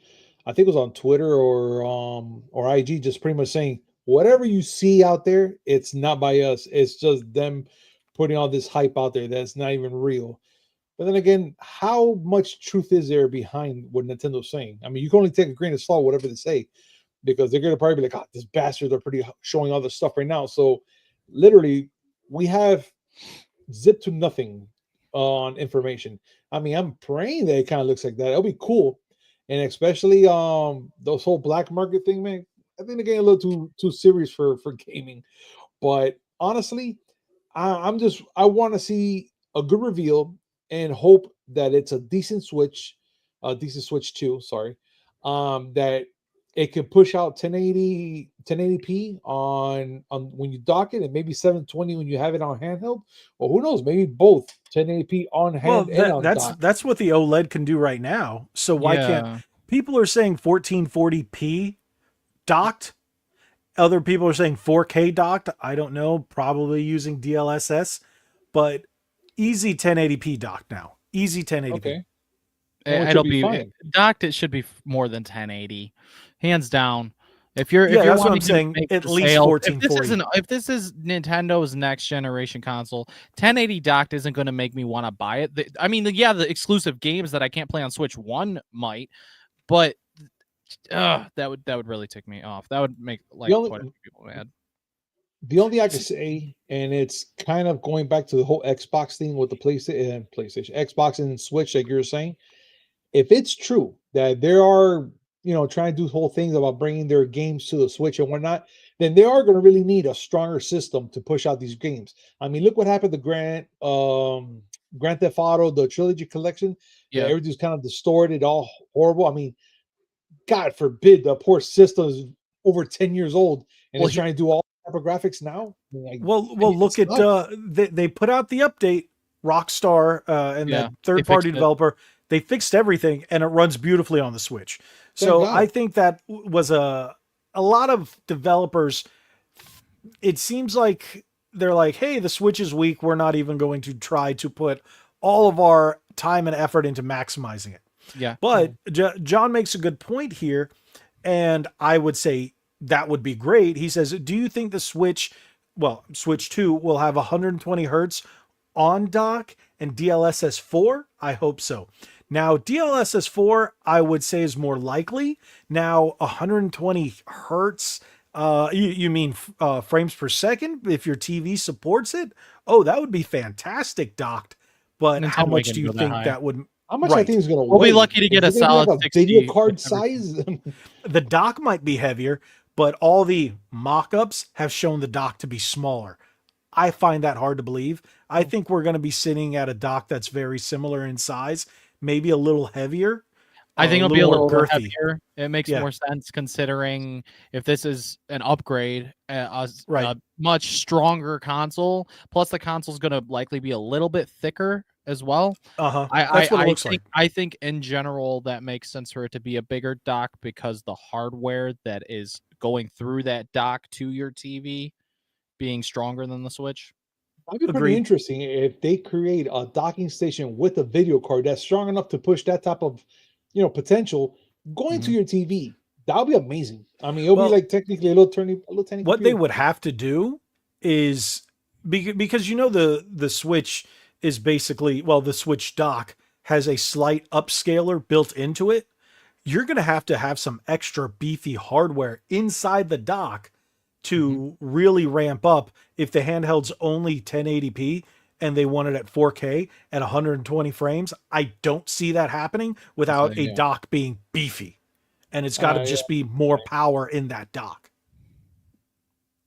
I think it was on Twitter or IG, just pretty much saying whatever you see out there, it's not by us. It's just them putting all this hype out there that's not even real. But then again, how much truth is there behind what Nintendo's saying? I mean, you can only take a grain of salt, whatever they say, because they're gonna probably be like, "Oh, this bastard, they're pretty showing all this stuff right now." So, literally, we have zip to nothing on information. I mean, I'm praying that it kind of looks like that. It'll be cool, and especially those whole black market thing, man. I think they're getting a little too serious for gaming. But honestly, I want to see a good reveal and hope that it's a decent Switch 2, sorry. That it can push out 1080p on when you dock it and maybe 720 when you have it on handheld. Or who knows, maybe both 1080p on Well, hand and on dock. that's what the OLED can do right now. So why can't Yeah. people are saying 1440p docked? Other people are saying 4K docked. I don't know, probably using DLSS, but easy 1080p docked now. Easy 1080p. Okay. Well, it It'll should be be fine. docked. It should be more than 1080, hands down. If Yeah, you're that's what I'm wanting to saying. make At the least sale, 1440. if this is Nintendo's next generation console, 1080 docked isn't going to make me want to buy it. I mean, yeah, the exclusive games that I can't play on Switch 1 might, but that would really tick me off. That would make like only- quite a few people mad. The only I can say, and it's kind of going back to the whole Xbox thing with the PlayStation, Xbox and Switch, like you're saying. If it's true that there are, trying to do whole things about bringing their games to the Switch and whatnot, then they are going to really need a stronger system to push out these games. I mean, look what happened to Grand Theft Auto, the trilogy collection. Yeah, everything's kind of distorted, all horrible. I mean, God forbid the poor system is over 10 years old and is trying to do all type of graphics now. Well, look at they put out the update. Rockstar and that third party developer They fixed everything, and it runs beautifully on the Switch. Thank So God. I think that was a lot of developers. It seems like they're like, hey, the Switch is weak. We're not even going to try to put all of our time and effort into maximizing it. Yeah. But John makes a good point here, and I would say that would be great. He says, do you think the Switch, Switch 2 will have 120 hertz on dock and DLSS 4? I hope so. Now, DLSS 4, I would say, is more likely. Now, 120 hertz, you mean frames per second? If your TV supports it? Oh, that would be fantastic, docked. But how Nintendo much ain't do gonna you go that think high. that would... How much Right. I think is going to We'll weigh? be lucky to get Is a it gonna be solid like video 60 card with everything. size. The dock might be heavier, but all the mock-ups have shown the dock to be smaller. I find that hard to believe. I think we're going to be sitting at a dock that's very similar in size, maybe a little heavier. I think it'll be a more little girthy. heavier. It makes Yeah. more sense considering if this is an upgrade, Right. a much stronger console. Plus, the console's going to likely be a little bit thicker as well. That's what it looks like. I think in general that makes sense for it to be a bigger dock because the hardware that is going through that dock to your TV being stronger than the Switch. That'd be pretty Agreed. interesting if they create a docking station with a video card that's strong enough to push that type of, potential going to your TV. That would be amazing. I mean, it'll Well, be like technically a little tiny What computer. they would have to do is because the Switch is basically, the Switch dock has a slight upscaler built into it. You're going to have some extra beefy hardware inside the dock to really ramp up. If the handheld's only 1080p and they want it at 4K at 120 frames, I don't see that happening without a dock being beefy. And it's got to just be more power in that dock.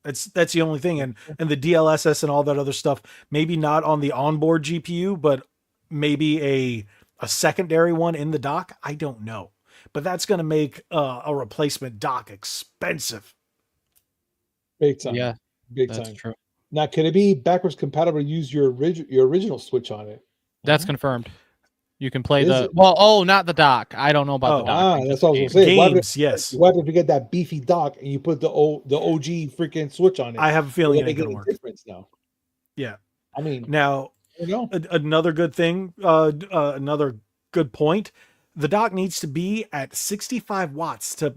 That's the only thing. And the DLSS and all that other stuff, maybe not on the onboard GPU, but maybe a secondary one in the dock. I don't know. But that's going to make a replacement dock expensive. Big time. Yeah, big that's time. true. Now, can it be backwards compatible to use your original Switch on it? That's confirmed. You can play Is it? not the dock. I don't know about the dock. That's what I was gonna say. Games, yes. What if you get that beefy dock and you put the OG freaking Switch on it? I have a feeling it they ain't get gonna a work. difference now. Yeah. I mean, Now, another good thing, another good point. The dock needs to be at 65 watts to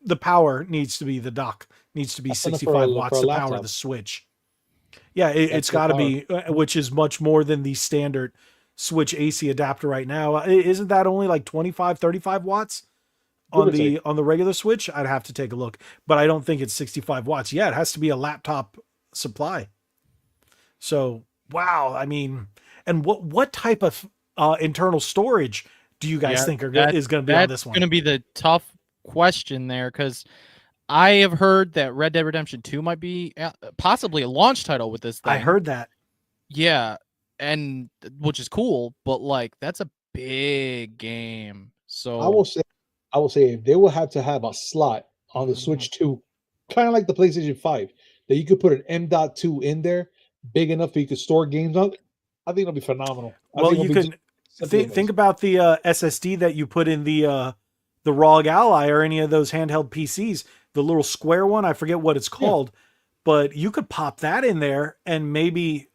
the power needs to be the dock needs to be That's enough 65 for watts a to power laptop. the Switch. Yeah, it's good got to power. be, which is much more than the standard Switch AC adapter right now. Isn't that only like 25, 35 watts on the regular Switch? I'd have to take a look, but I don't think it's 65 watts. Yeah, it has to be a laptop supply. So, wow, I mean, and what type of internal storage do you guys think is going to be on this one? That's going to be the tough question there because I have heard that Red Dead Redemption 2 might be possibly a launch title with this thing. I heard that. Yeah, and which is cool, but like that's a big game. So I will say they will have to have a slot on the Switch 2, kind of like the PlayStation 5, that you could put an M.2 in there, big enough that you could store games on. I think it'll be phenomenal. Well, you can think about the SSD that you put in the ROG Ally or any of those handheld PCs, the little square one. I forget what it's called, but you could pop that in there and maybe.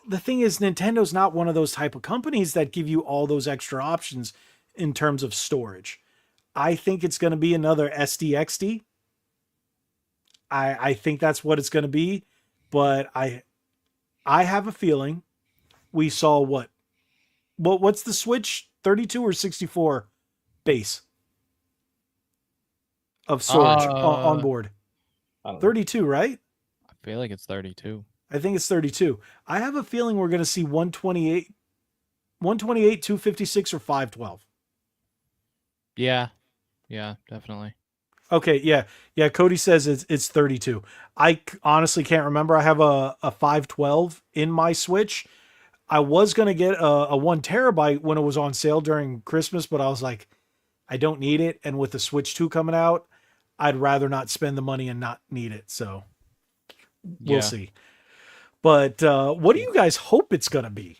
The thing is, Nintendo's not one of those type of companies that give you all those extra options in terms of storage. I think it's going to be another SDXD. I think that's what it's going to be, but I have a feeling we saw what's the Switch 32 or 64 base of storage on board? 32, right? I feel like it's 32. I think it's 32. I have a feeling we're going to see 128, 256, or 512. Yeah, definitely. Okay, yeah. Cody says it's 32. I honestly can't remember. I have a 512 in my Switch. I was going to get a 1 terabyte when it was on sale during Christmas, but I was like, I don't need it. And with the Switch 2 coming out, I'd rather not spend the money and not need it. So we'll see. But what do you guys hope it's going to be?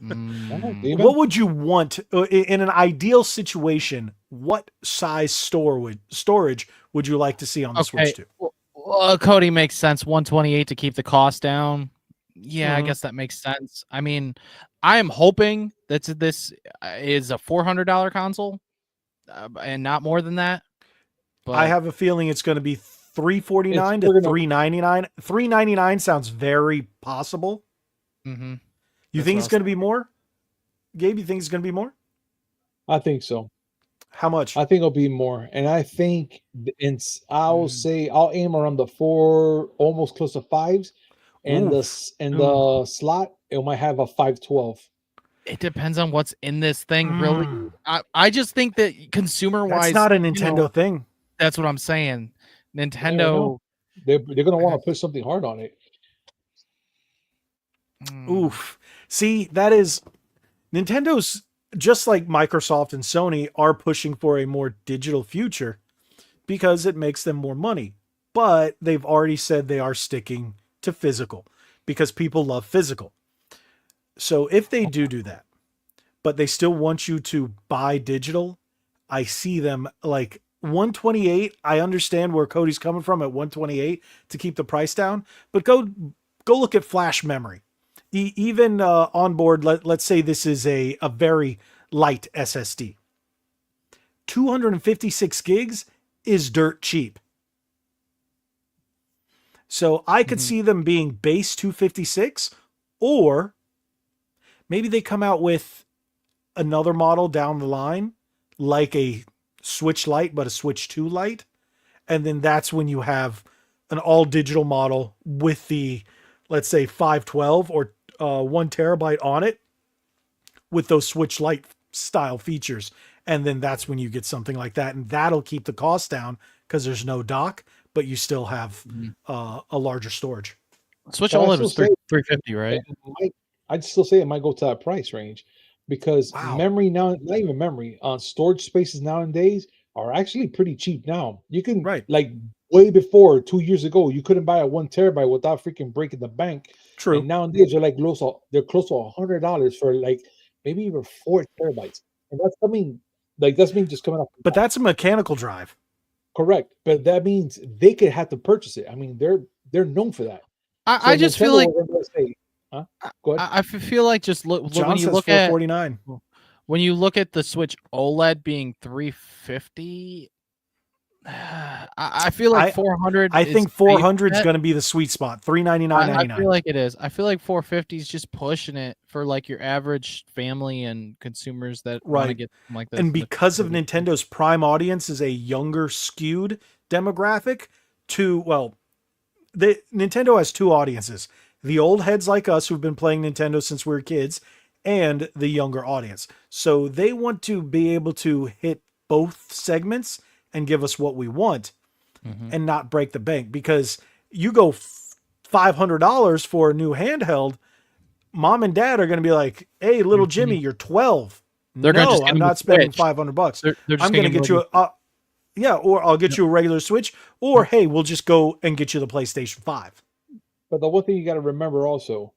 Mm. What would you want in an ideal situation? What size storage would you like to see on the Switch 2? Well, Cody makes sense. 128 to keep the cost down. Yeah, I Mhm. guess that makes sense. I mean, I am hoping that this is a $400 console and not more than that. I But have a feeling it's going to be It's $349 to we're gonna $399. $399 sounds very possible. mhm, You that's think what I it's was going to be more? Gabe, you think it's going to be more? I think so. How much? I think it'll be more, and I think I'll Mm. say I'll aim around the 4, almost close to 5s, and Oof. Ooh. the slot it might have a 512. It depends on what's in this thing, really. Mm. I just think that consumer That's wise, not a Nintendo thing. that's what I'm saying. Yeah, I know. Nintendo. They're gonna want to push something hard on it. Mm, Oof. See, that is Nintendo's, just like Microsoft and Sony, are pushing for a more digital future because it makes them more money. But they've already said they are sticking to physical because people love physical. So if they do that, but they still want you to buy digital, I see them like 128. I understand where Cody's coming from at 128 to keep the price down, but go look at flash memory. Even on board, let's say this is a very light SSD. 256 gigs is dirt cheap. So I could mhm. see them being base 256, or maybe they come out with another model down the line, like a Switch Lite, but a Switch 2 Lite. And then that's when you have an all digital model with the, let's say, 512 or 1 terabyte on it with those Switch Lite style features. And then that's when you get something like that. And that'll keep the cost down because there's no dock, but you still have Mhm. a larger storage. Switch But I OLED still was say 350, right? I'd still say it might go to that price range because Wow. memory now, not even memory, storage spaces nowadays are actually pretty cheap now. You can Right. like way before 2 years ago, you couldn't buy a 1 terabyte without freaking breaking the bank. And True. nowadays they're close to $100 for like maybe even 4 terabytes. And that's me just coming off the But top. that's a mechanical drive. Correct. But that means they could have to purchase it. I mean, they're known for that. I So just feel Nintendo like was going to say, huh? Go ahead. feel like just look when John you says look at 449. the Switch OLED being 350. I feel like I 400 I is think a safe 400 is bet. going to be the sweet spot. 399.99. I feel like it is. I feel like 450 is just pushing it for like your average family and consumers that want to Right. get something like this And in the because of future. Nintendo's prime audience is a younger skewed demographic to, well, Nintendo has two audiences. The old heads like us who've been playing Nintendo since we were kids and the younger audience. So they want to be able to hit both segments and give us what we want Mhm. and not break the bank, because you go $500 for a new handheld, mom and dad are going to be like, "Hey, little Jimmy, Mhm. you're 12. They're gonna No, just I'm get him a not spending Switch. $500. They're just I'm gonna going to get him get a you regular a yeah, or I'll get Yep. you a regular Switch, or hey, we'll just go and get you the PlayStation 5." But the one thing you got to remember also,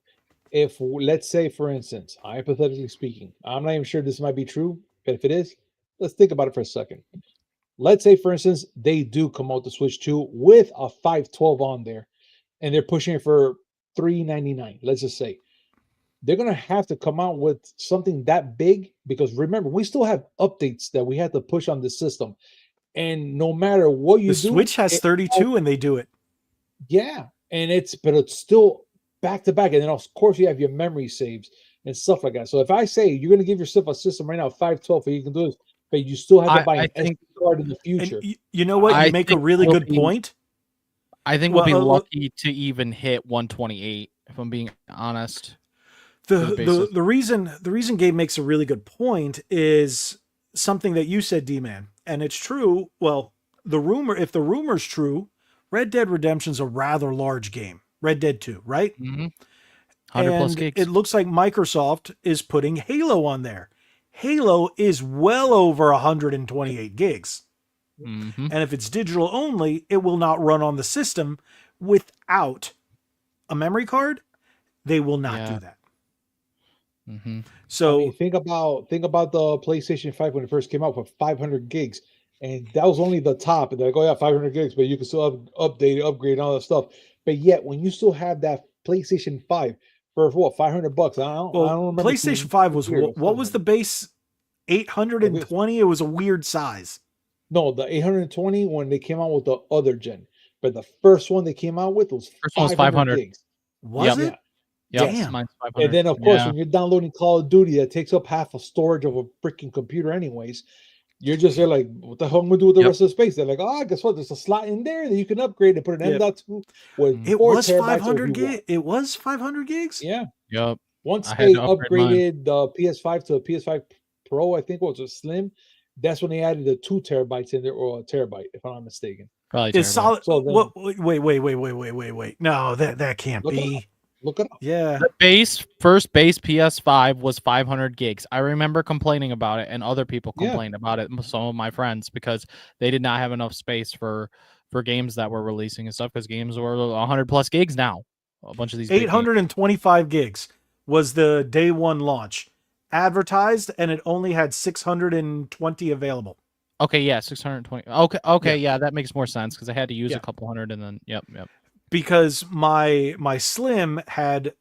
if let's say, for instance, hypothetically speaking, I'm not even sure this might be true, but if it is, let's think about it for a second. Let's say, for instance, they do come out the Switch 2 with a 512 on there, and they're pushing it for 399. Let's just say they're gonna have to come out with something that big because remember, we still have updates that we have to push on the system, and no matter what The you do, Switch has 32 and they do it. yeah, and it's still back to back, and then of course you have your memory saves and stuff like that. So if I say you're going to give yourself a system right now 512, you can do this, but you still have to buy I an think SD card in the And future. you know what? You I make a think really we'll good be point. we'll be Well, lucky to even hit 128 if I'm being honest for the the basis. the reason Gabe makes a really good point is something that you said, D-Man, and it's true. Well, if the rumor's true, Red Dead Redemption's a rather large game. Red Dead 2, right? 100 plus And it gigs. looks like Microsoft is putting Halo on there. Halo is well over 128 gigs. Mhm. And if it's digital only, it will not run on the system without a memory card. They will not Yeah. do that. Mm-hmm. So I mean, think about the PlayStation 5 when it first came out for 500 gigs, and that was only the top. And they're like, oh yeah, 500 gigs, but you can still update, upgrade, all that stuff. But yet, when you still have that PlayStation 5 for what, $500? I well, don't remember PlayStation 5 too was clear. what was the base? I guess 820. It was a weird size. no, the 820 when they came out with the other gen, but the first one they came out with was First one was 500 500. gigs. Was Yep. Yeah, it? Yep. yes. Damn. Mine's And 500. then, of course, Yeah. when you're downloading Call of Duty, that takes up half the storage of a freaking computer, anyways. You're just there like, what the hell am I gonna do with the Yep. rest of the space? They're like, oh, guess what? There's a slot in there that you can upgrade and put an Yep. M.2 with It 4 was terabytes if 500 you gig. want. It was 500 gigs. Yeah. Yep. Once I had they to upgrade mine. upgraded the PS5 to a PS5 Pro, I think it was a Slim. That's when they added the 2 terabytes in there, or a terabyte, if I'm not mistaken. Probably Is terabyte. solid. So then, What? Wait. No, that can't look it be. up. Look it up. Yeah. The first base PS5 was 500 gigs. I remember complaining about it, and other people Yeah. complained about it. Some of my friends, because they did not have enough space for games that were releasing and stuff. Because games were 100 plus gigs now. A bunch of these big games. 825 gigs was the day one launch, advertised, and it only had 620 available. Okay, yeah, 620. Okay, yeah, that makes more sense because I had to use a couple hundred, and then yep. Because my Slim had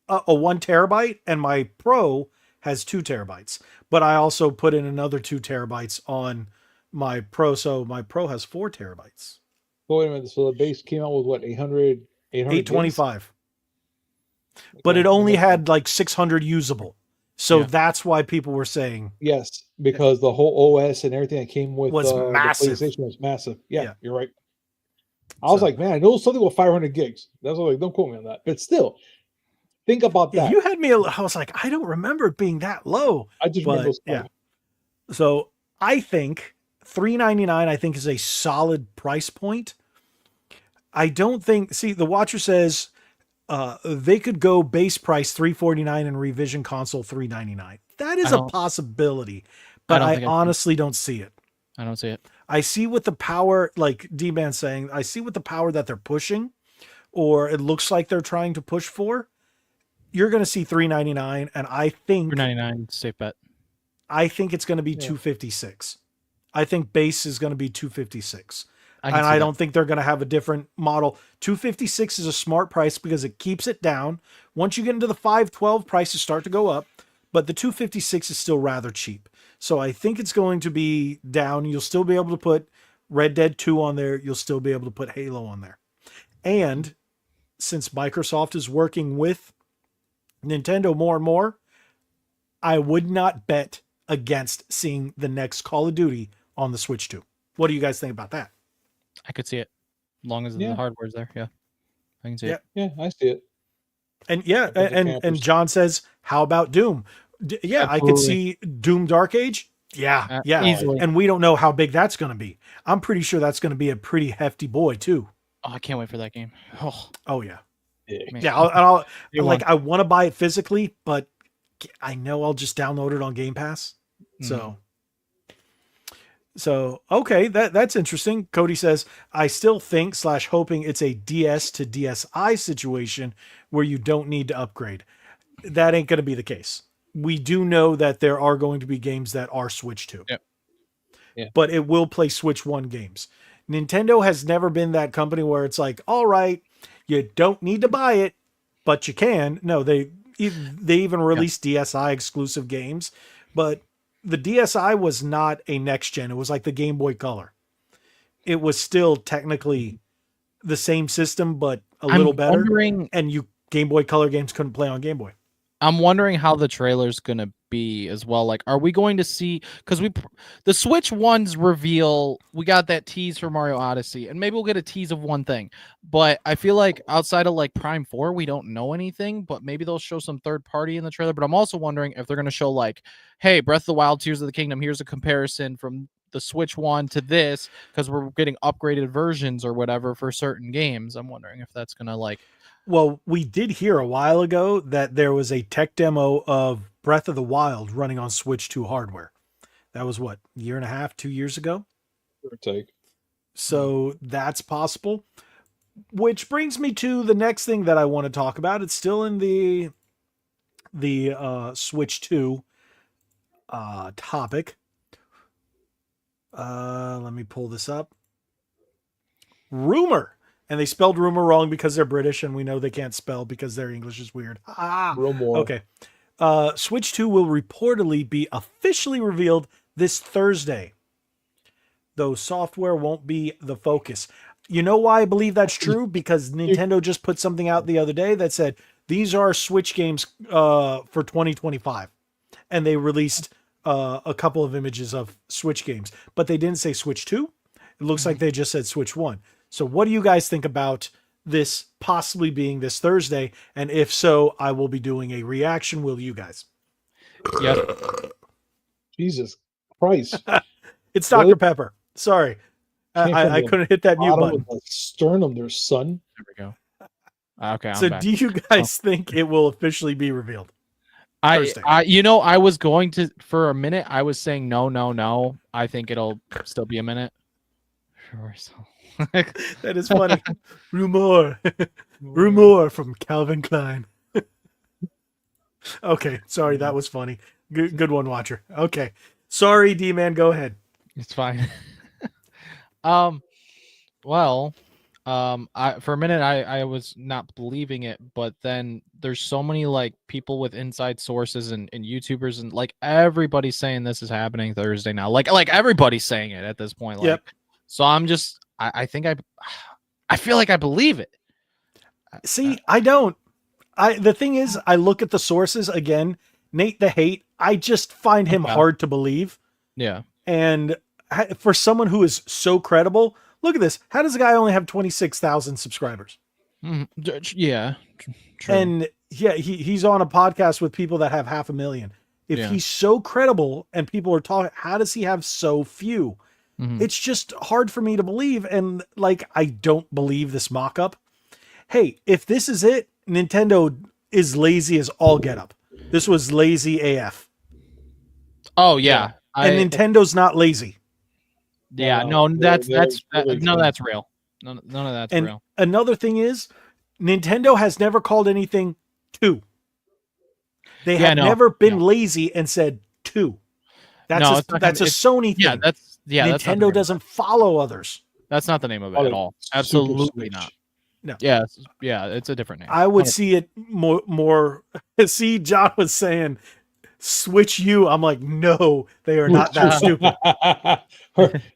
a 1 terabyte and my Pro has 2 terabytes, but I also put in another 2 terabytes on my Pro, so my Pro has 4 terabytes. Wait a minute. So the base came out with what, 800 825. But Okay, it only I got had like 600 usable. So Yeah. that's why people were saying yes, because the whole OS and everything that came with Was the massive. PlayStation was massive. Yeah, Yeah. you're right. I was So- like, man, I know something with 500 gigs. That's what, like, don't quote me on that. But still, think about yeah, that. you had me. I was like, I don't remember it being that low. I just remember But those yeah. 5. So I think $399 I think is a solid price point. I don't think. See, the Watcher says they could go base price $349 and revision console $399. That is a possibility, but I honestly don't see it. I don't see it. I see what the power, like D-Man saying, I see what the power that they're pushing, or it looks like they're trying to push for. You're going to see $399, and I think $399 safe bet. I think it's going to be Yeah. $256. I think base is going to be $256. I And I don't think they're going to have a different model. $256 is a smart price because it keeps it down. Once you get into the $512, prices start to go up, but the $256 is still rather cheap. So I think it's going to be down. You'll still be able to put Red Dead 2 on there. You'll still be able to put Halo on there. And since Microsoft is working with Nintendo more and more, I would not bet against seeing the next Call of Duty on the Switch 2. What do you guys think about that? I could see it, as long as the hardware's there. Yeah, I can see it. Yeah, I see it. And yeah, and John says, how about Doom? Yeah, Absolutely. I could see Doom Dark Age. Yeah, easily. And we don't know how big that's going to be. I'm pretty sure that's going to be a pretty hefty boy too. Oh, I can't wait for that game. Oh yeah. Man. Yeah, I want to buy it physically, but I know I'll just download it on Game Pass. So okay, that's interesting. Cody says, I still think / hoping it's a DS to DSi situation where you don't need to upgrade. That ain't going to be the case. We do know that there are going to be games that are Switch 2. Yep. Yeah. But it will play Switch 1 games. Nintendo has never been that company where it's like, all right, you don't need to buy it, but you can. No, they even released DSi exclusive games, but the DSi was not a next gen. It was like the Game Boy Color. It was still technically the same system, but a little better. And Game Boy Color games couldn't play on Game Boy. I'm wondering how the trailer's gonna be as well. Like, are we going to see? Because the Switch One's reveal, we got that tease for Mario Odyssey, and maybe we'll get a tease of one thing. But I feel like outside of like Prime 4, we don't know anything. But maybe they'll show some third party in the trailer. But I'm also wondering if they're gonna show like, hey, Breath of the Wild, Tears of the Kingdom. Here's a comparison from the Switch One to this, because we're getting upgraded versions or whatever for certain games. I'm wondering if that's gonna like. Well, we did hear a while ago that there was a tech demo of Breath of the Wild running on Switch 2 hardware. That was what, a year and a half, 2 years ago? Give or take. So that's possible. Which brings me to the next thing that I want to talk about. It's still in the the Switch 2 topic. Let me pull this up. Rumor. And they spelled rumor wrong because they're British, and we know they can't spell because their English is weird. Rumor. Okay. Switch 2 will reportedly be officially revealed this Thursday, though software won't be the focus. You know why I believe that's true? Because Nintendo just put something out the other day that said, these are Switch games for 2025. And they released a couple of images of Switch games, but they didn't say Switch 2. It looks like they just said Switch 1. So what do you guys think about this possibly being this Thursday? And if so, I will be doing a reaction. Will you guys? Yes. Jesus Christ. It's Dr. Really? Pepper. Sorry. Came from I the couldn't hit that mute Bottom button. of the sternum, their son. There we go. Okay. I'm So back. do you guys think it will officially be revealed? Thursday. I was going to, for a minute, I was saying no. I think it'll still be a minute. Sure. So. That is funny. Rumor. Rumor from Calvin Klein. Okay. Sorry. That was funny. Good one, Watcher. Okay. Sorry, D-Man. Go ahead. It's fine. Well, for a minute I was not believing it, but then there's so many like people with inside sources and YouTubers and like everybody's saying this is happening Thursday now. Like everybody's saying it at this point. Like, Yep. So I'm just I think I feel like I believe it. See, I don't. The thing is, I look at the sources again. Nate the Hate, I just find him hard to believe. Yeah. And for someone who is so credible, look at this. How does a guy only have 26,000 subscribers? Yeah. True. And yeah, he's on a podcast with people that have 500,000. If he's so credible and people are talking, how does he have so few? It's just hard for me to believe. And like, I don't believe this mock-up. Hey, if this is it, Nintendo is lazy as all get up. This was lazy AF. Oh yeah. And Nintendo's not lazy. Yeah, no, that's none of that's real. None of that's and real. Another thing is, Nintendo has never called anything 2. They have never been lazy and said 2. That's a Sony thing. Nintendo doesn't follow others. That's not the name of it at all. Absolutely not. No. Yeah, it's a different name. I would see it more. See, John was saying, Switch U. I'm like, no, they are not that stupid.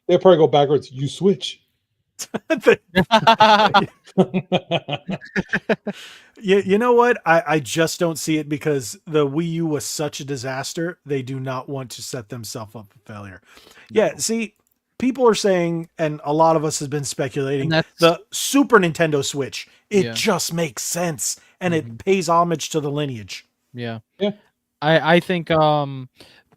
They'll probably go backwards. You switch. You know what? I just don't see it because the Wii U was such a disaster. They do not want to set themselves up for failure. Yeah, see, people are saying, and a lot of us have been speculating, the Super Nintendo Switch. It just makes sense, and it pays homage to the lineage. Yeah. I think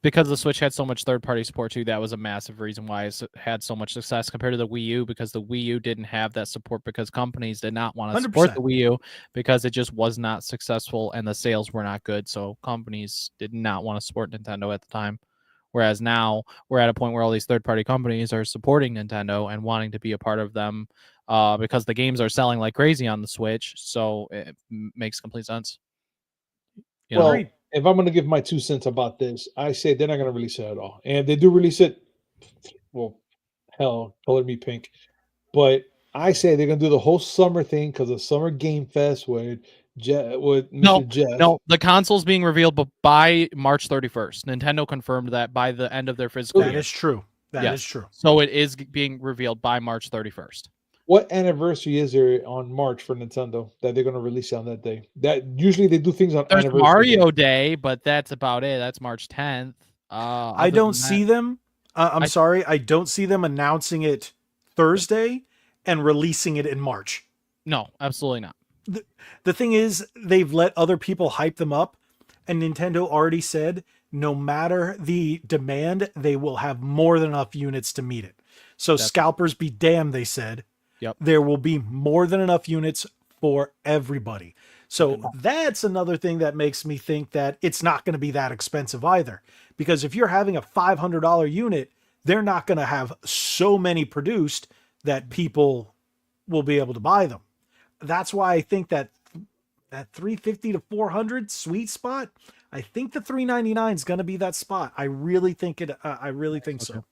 because the Switch had so much third-party support too, that was a massive reason why it had so much success compared to the Wii U, because the Wii U didn't have that support because companies did not want to support the Wii U because it just was not successful and the sales were not good. So companies did not want to support Nintendo at the time. Whereas now we're at a point where all these third-party companies are supporting Nintendo and wanting to be a part of them because the games are selling like crazy on the Switch. So it makes complete sense. You know? If I'm going to give my 2 cents about this, I say they're not going to release it at all. And if they do release it, well, hell, color me pink. But I say they're going to do the whole summer thing because of Summer Game Fest with Mr. Jeff. No, the console's being revealed by March 31st. Nintendo confirmed that by the end of their fiscal year. That is true. That is true. So it is being revealed by March 31st. What anniversary is there on March for Nintendo that they're going to release on that day? That usually they do things on There's anniversary Mario Day, but that's about it. That's March 10th. I don't see them. I'm sorry. I don't see them announcing it Thursday and releasing it in March. No, absolutely not. The thing is, they've let other people hype them up, and Nintendo already said no matter the demand, they will have more than enough units to meet it. So scalpers be damned, they said. Yep. There will be more than enough units for everybody. So that's another thing that makes me think that it's not going to be that expensive either. Because if you're having a $500 unit, they're not going to have so many produced that people will be able to buy them. That's why I think that that 350 to 400 sweet spot. I think the 399 is going to be that spot. I really think it. I really think so.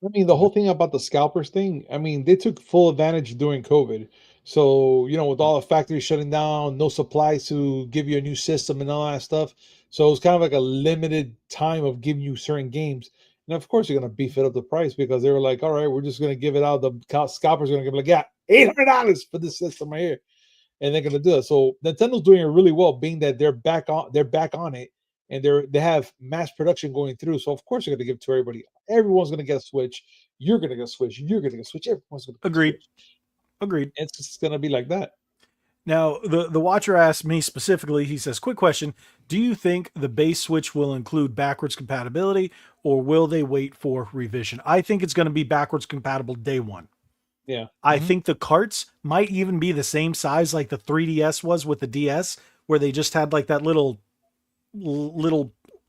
I mean, the whole thing about the scalpers thing, I mean, they took full advantage during COVID. So, with all the factories shutting down, no supplies to give you a new system and all that stuff. So it was kind of like a limited time of giving you certain games. And of course, you're going to beef it up the price because they were like, all right, we're just going to give it out. The scalpers are going to give like, yeah, $800 for this system right here. And they're going to do it. So Nintendo's doing it really well, being that they're back on it. And they have mass production going through. So of course they're going to give it to everybody. Everyone's going to get a Switch. You're going to get a Switch. You're going to get a Switch. Everyone's going to get Agreed. a Switch. Agreed. It's just going to be like that. Now, the watcher asked me specifically, he says, quick question. Do you think the base Switch will include backwards compatibility or will they wait for revision? I think it's going to be backwards compatible day one. Yeah. I think the carts might even be the same size like the 3DS was with the DS, where they just had like that little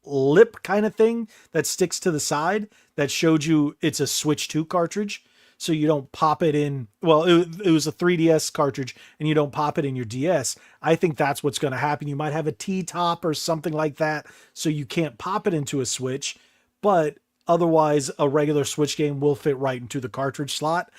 lip kind of thing that sticks to the side that showed you it's a Switch 2 cartridge. So you don't pop it in. Well, it was a 3DS cartridge and you don't pop it in your DS. I think that's what's going to happen. You might have a T-top or something like that. So you can't pop it into a Switch, but otherwise a regular Switch game will fit right into the cartridge slot.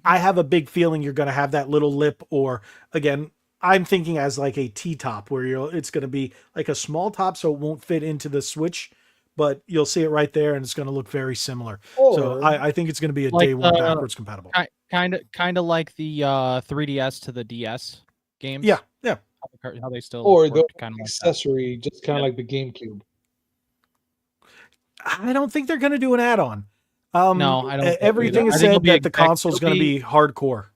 I have a big feeling you're going to have that little lip, or again, I'm thinking as like a T-top where it's going to be like a small top. So it won't fit into the Switch, but you'll see it right there, and it's going to look very similar. So I think it's going to be a like day one backwards compatible. Kind of like the 3DS to the DS games. Yeah. How they still or the kind of accessory, like just kind of like the GameCube. I don't think they're going to do an add-on. No, I don't. Everything is said that the console is going to be hardcore.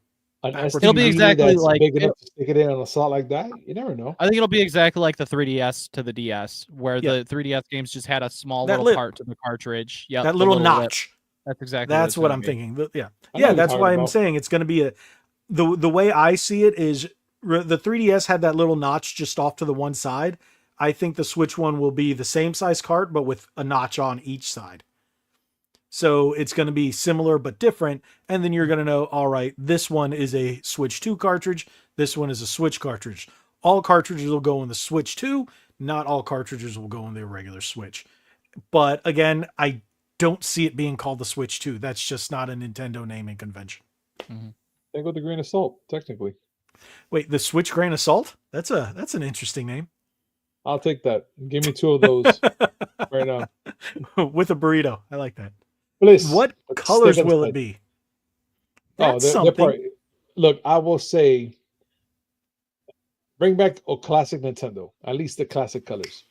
It'll be exactly like big enough to stick it in on a slot like that. You never know. I think it'll be exactly like the 3DS to the DS, where the 3DS games just had a small little part to the cartridge. Yeah, that little notch. That's exactly. That's what I'm thinking. Yeah. That's why I'm saying it's going to be the way I see it is the 3DS had that little notch just off to the one side. I think the Switch one will be the same size cart, but with a notch on each side. So it's going to be similar but different. And then you're going to know, all right, this one is a Switch 2 cartridge. This one is a Switch cartridge. All cartridges will go in the Switch 2. Not all cartridges will go in the regular Switch. But again, I don't see it being called the Switch 2. That's just not a Nintendo naming convention. Take with a grain of salt, technically. Wait, the Switch Grain of Salt? That's an interesting name. I'll take that. Give me 2 of those right now. With a burrito. I like that. Please, what colors will it be? That's something. Probably, look, I will say, bring back a classic Nintendo. At least the classic colors.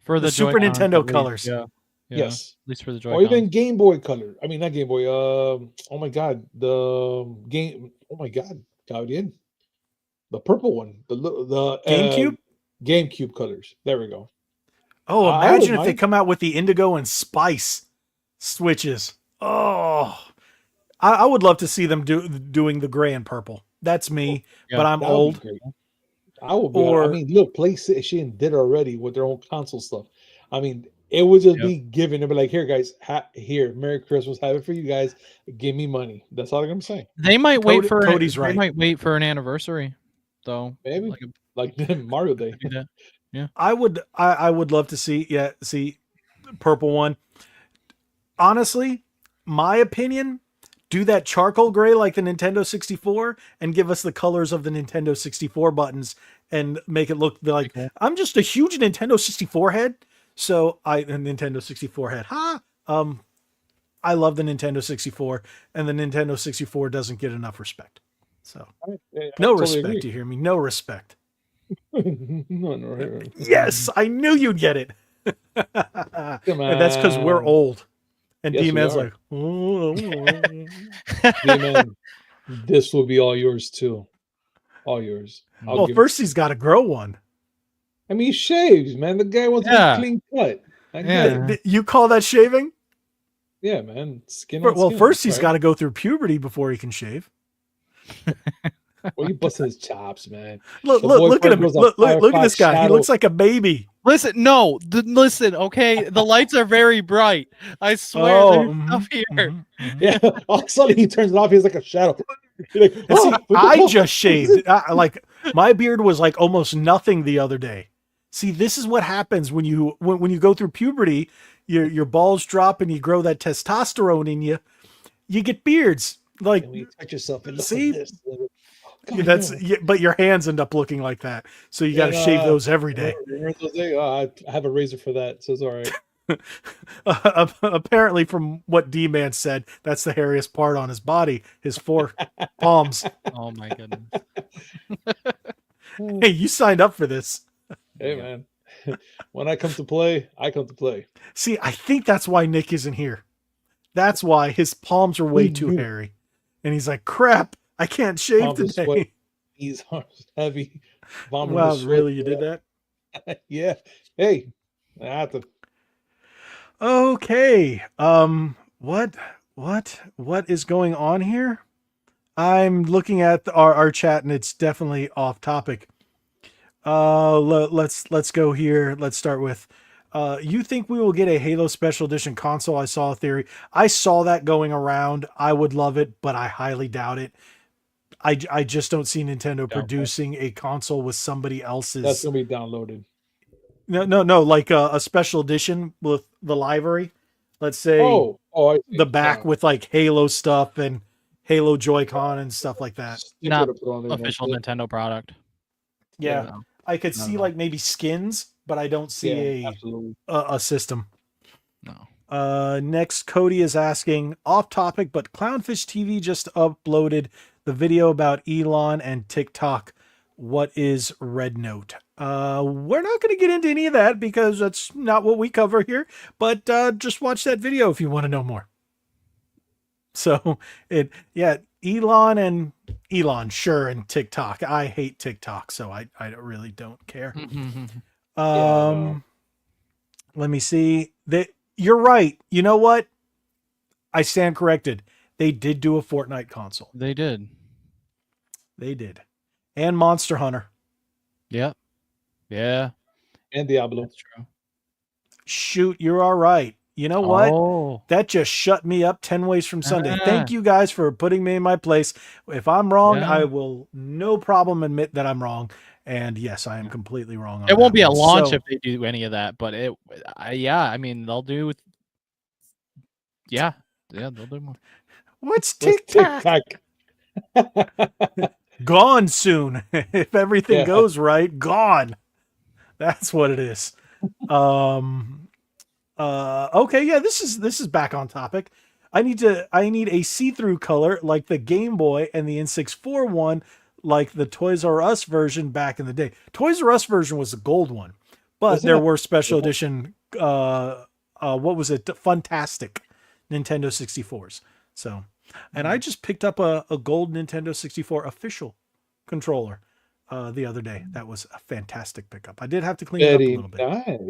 For the Super Nintendo colors. Yeah. Yes. At least for the Joy-Con. Or even Game Boy color. I mean, not Game Boy. Oh my God. The game. Oh my God. Gaudien. The purple one. The GameCube? GameCube colors. There we go. Oh, imagine if they come out with the Indigo and Spice Switches. Oh, I would love to see them doing the gray and purple. That's me, but I'm old. I will be. I mean, look, PlayStation did already with their own console stuff. I mean, it would just be given. They'd be like, "Here, guys, here, Merry Christmas, have it for you guys. Give me money." That's all they're gonna say. They might wait for Cody's right. They might wait for an anniversary, though. Maybe like Mario Day. Yeah, I would love to see purple one. Honestly, my opinion, do that charcoal gray like the Nintendo 64 and give us the colors of the Nintendo 64 buttons and make it look like I'm just a huge Nintendo 64 head. So Nintendo 64 head. I love the Nintendo 64 and the Nintendo 64 doesn't get enough respect. So no respect. Agree. You hear me? No respect. No. Yes, I knew you'd get it. And that's because we're old. And yes, D-Man's like, D-Man, this will be all yours too. All yours. Well, first he's got to grow one. I mean, he shaves, man. The guy wants a clean cut. You call that shaving? Yeah, man. Skin. First he's got to go through puberty before he can shave. Well, you busting his chops, man. Look at him. Look at this guy. Shadow. He looks like a baby. Listen, listen. Okay, the lights are very bright. I swear, there's stuff here. Yeah, all of a sudden he turns it off. He's like a shadow. You're like, And see, "Oh, what the I fuck?" just shaved. Like my beard was like almost nothing the other day. See, this is what happens when you go through puberty. Your balls drop and you grow that testosterone in you. You get beards. Like, And when you touch yourself, it looks see, like this. Oh, yeah, God, that's no. but your hands end up looking like that. So you got to shave those every day. Remember those days? Oh, I have a razor for that, so it's all right. Apparently, from what D-Man said, that's the hairiest part on his body. His four palms. Oh my goodness. Hey, you signed up for this. Hey, Yeah. man. When I come to play, I come to play. See, I think that's why Nick isn't here. That's why his palms are way Who too knew? hairy. And he's like, crap, I can't shave Palms are today. sweaty. These arms heavy. Vomiting Wow, with sweat. really? You did that? Yeah. Hey, I have to. Okay. What is going on here? I'm looking at our chat and it's definitely off topic. Let's go here. Let's start with you think we will get a Halo Special Edition console? I saw a theory. I saw that going around. I would love it, but I highly doubt it. I just don't see Nintendo producing a console with somebody else's. That's gonna be downloaded. No, like a special edition with the library. Let's say I see. the back with like Halo stuff and Halo Joy-Con and stuff like that. Sticker Not to put on there, Official that's it. Nintendo product. Yeah, No. I could No, see no. like maybe skins, but I don't see Absolutely. a system. No. Next, Cody is asking, off topic, but Clownfish TV just uploaded the video about Elon and TikTok. What is Red Note? We're not going to get into any of that because that's not what we cover here, but just watch that video if you want to know more. So Elon, sure, and TikTok. I hate TikTok, so I really don't care. Let me see. You're right. You know what? I stand corrected. They did do a Fortnite console. They did. They did. And Monster Hunter. Yep. Yeah. And Diablo. That's true. Shoot, you're all right. You know what? Oh. That just shut me up 10 ways from Sunday. Thank you guys for putting me in my place. If I'm wrong, Yeah. I will no problem admit that I'm wrong. And yes, I am completely wrong. On It won't that be a one. launch So- if they do any of that, but I mean, they'll do. Yeah, they'll do more. What's What's TikTok? Gone soon. If everything Yeah. goes right, gone. That's what it is. Okay, yeah, this is back on topic. I need a see-through color like the Game Boy and the N64 one, like the Toys R Us version back in the day. Toys R Us version was the gold one, but Wasn't there it- were special edition what was it? Fantastic Nintendo 64s. So, and I just picked up a gold Nintendo 64 official controller the other day. That was a fantastic pickup. I did have to clean it up a Very little bit.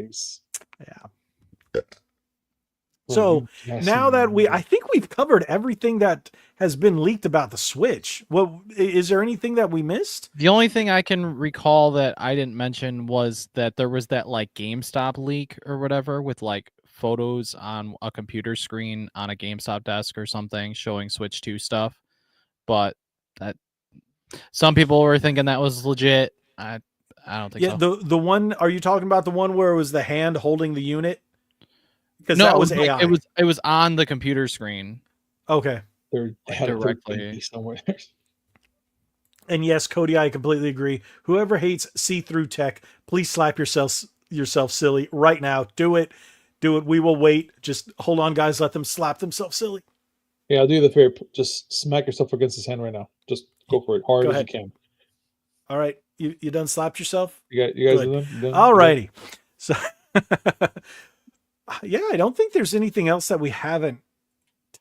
nice. Yeah. So now that I think we've covered everything that has been leaked about the Switch. Well, is there anything that we missed? The only thing I can recall that I didn't mention was that there was that like GameStop leak or whatever with like photos on a computer screen on a GameStop desk or something showing Switch 2 stuff. But that some people were thinking that was legit. I don't think so. The one, are you talking about the one where it was the hand holding the unit? Because No, that was like, AI. it was on the computer screen. Okay. They had a third directly. pinky somewhere. And yes, Cody, I completely agree. Whoever hates see-through tech, please slap yourself silly right now. Do it. Do it. We will wait. Just hold on, guys. Let them slap themselves silly. Yeah, I'll do you the favor. Just smack yourself against his hand right now. Just go for it hard Go as ahead. you can. All right. You done slapped yourself? You guys Good. done? You done? All righty. So, yeah, I don't think there's anything else that we haven't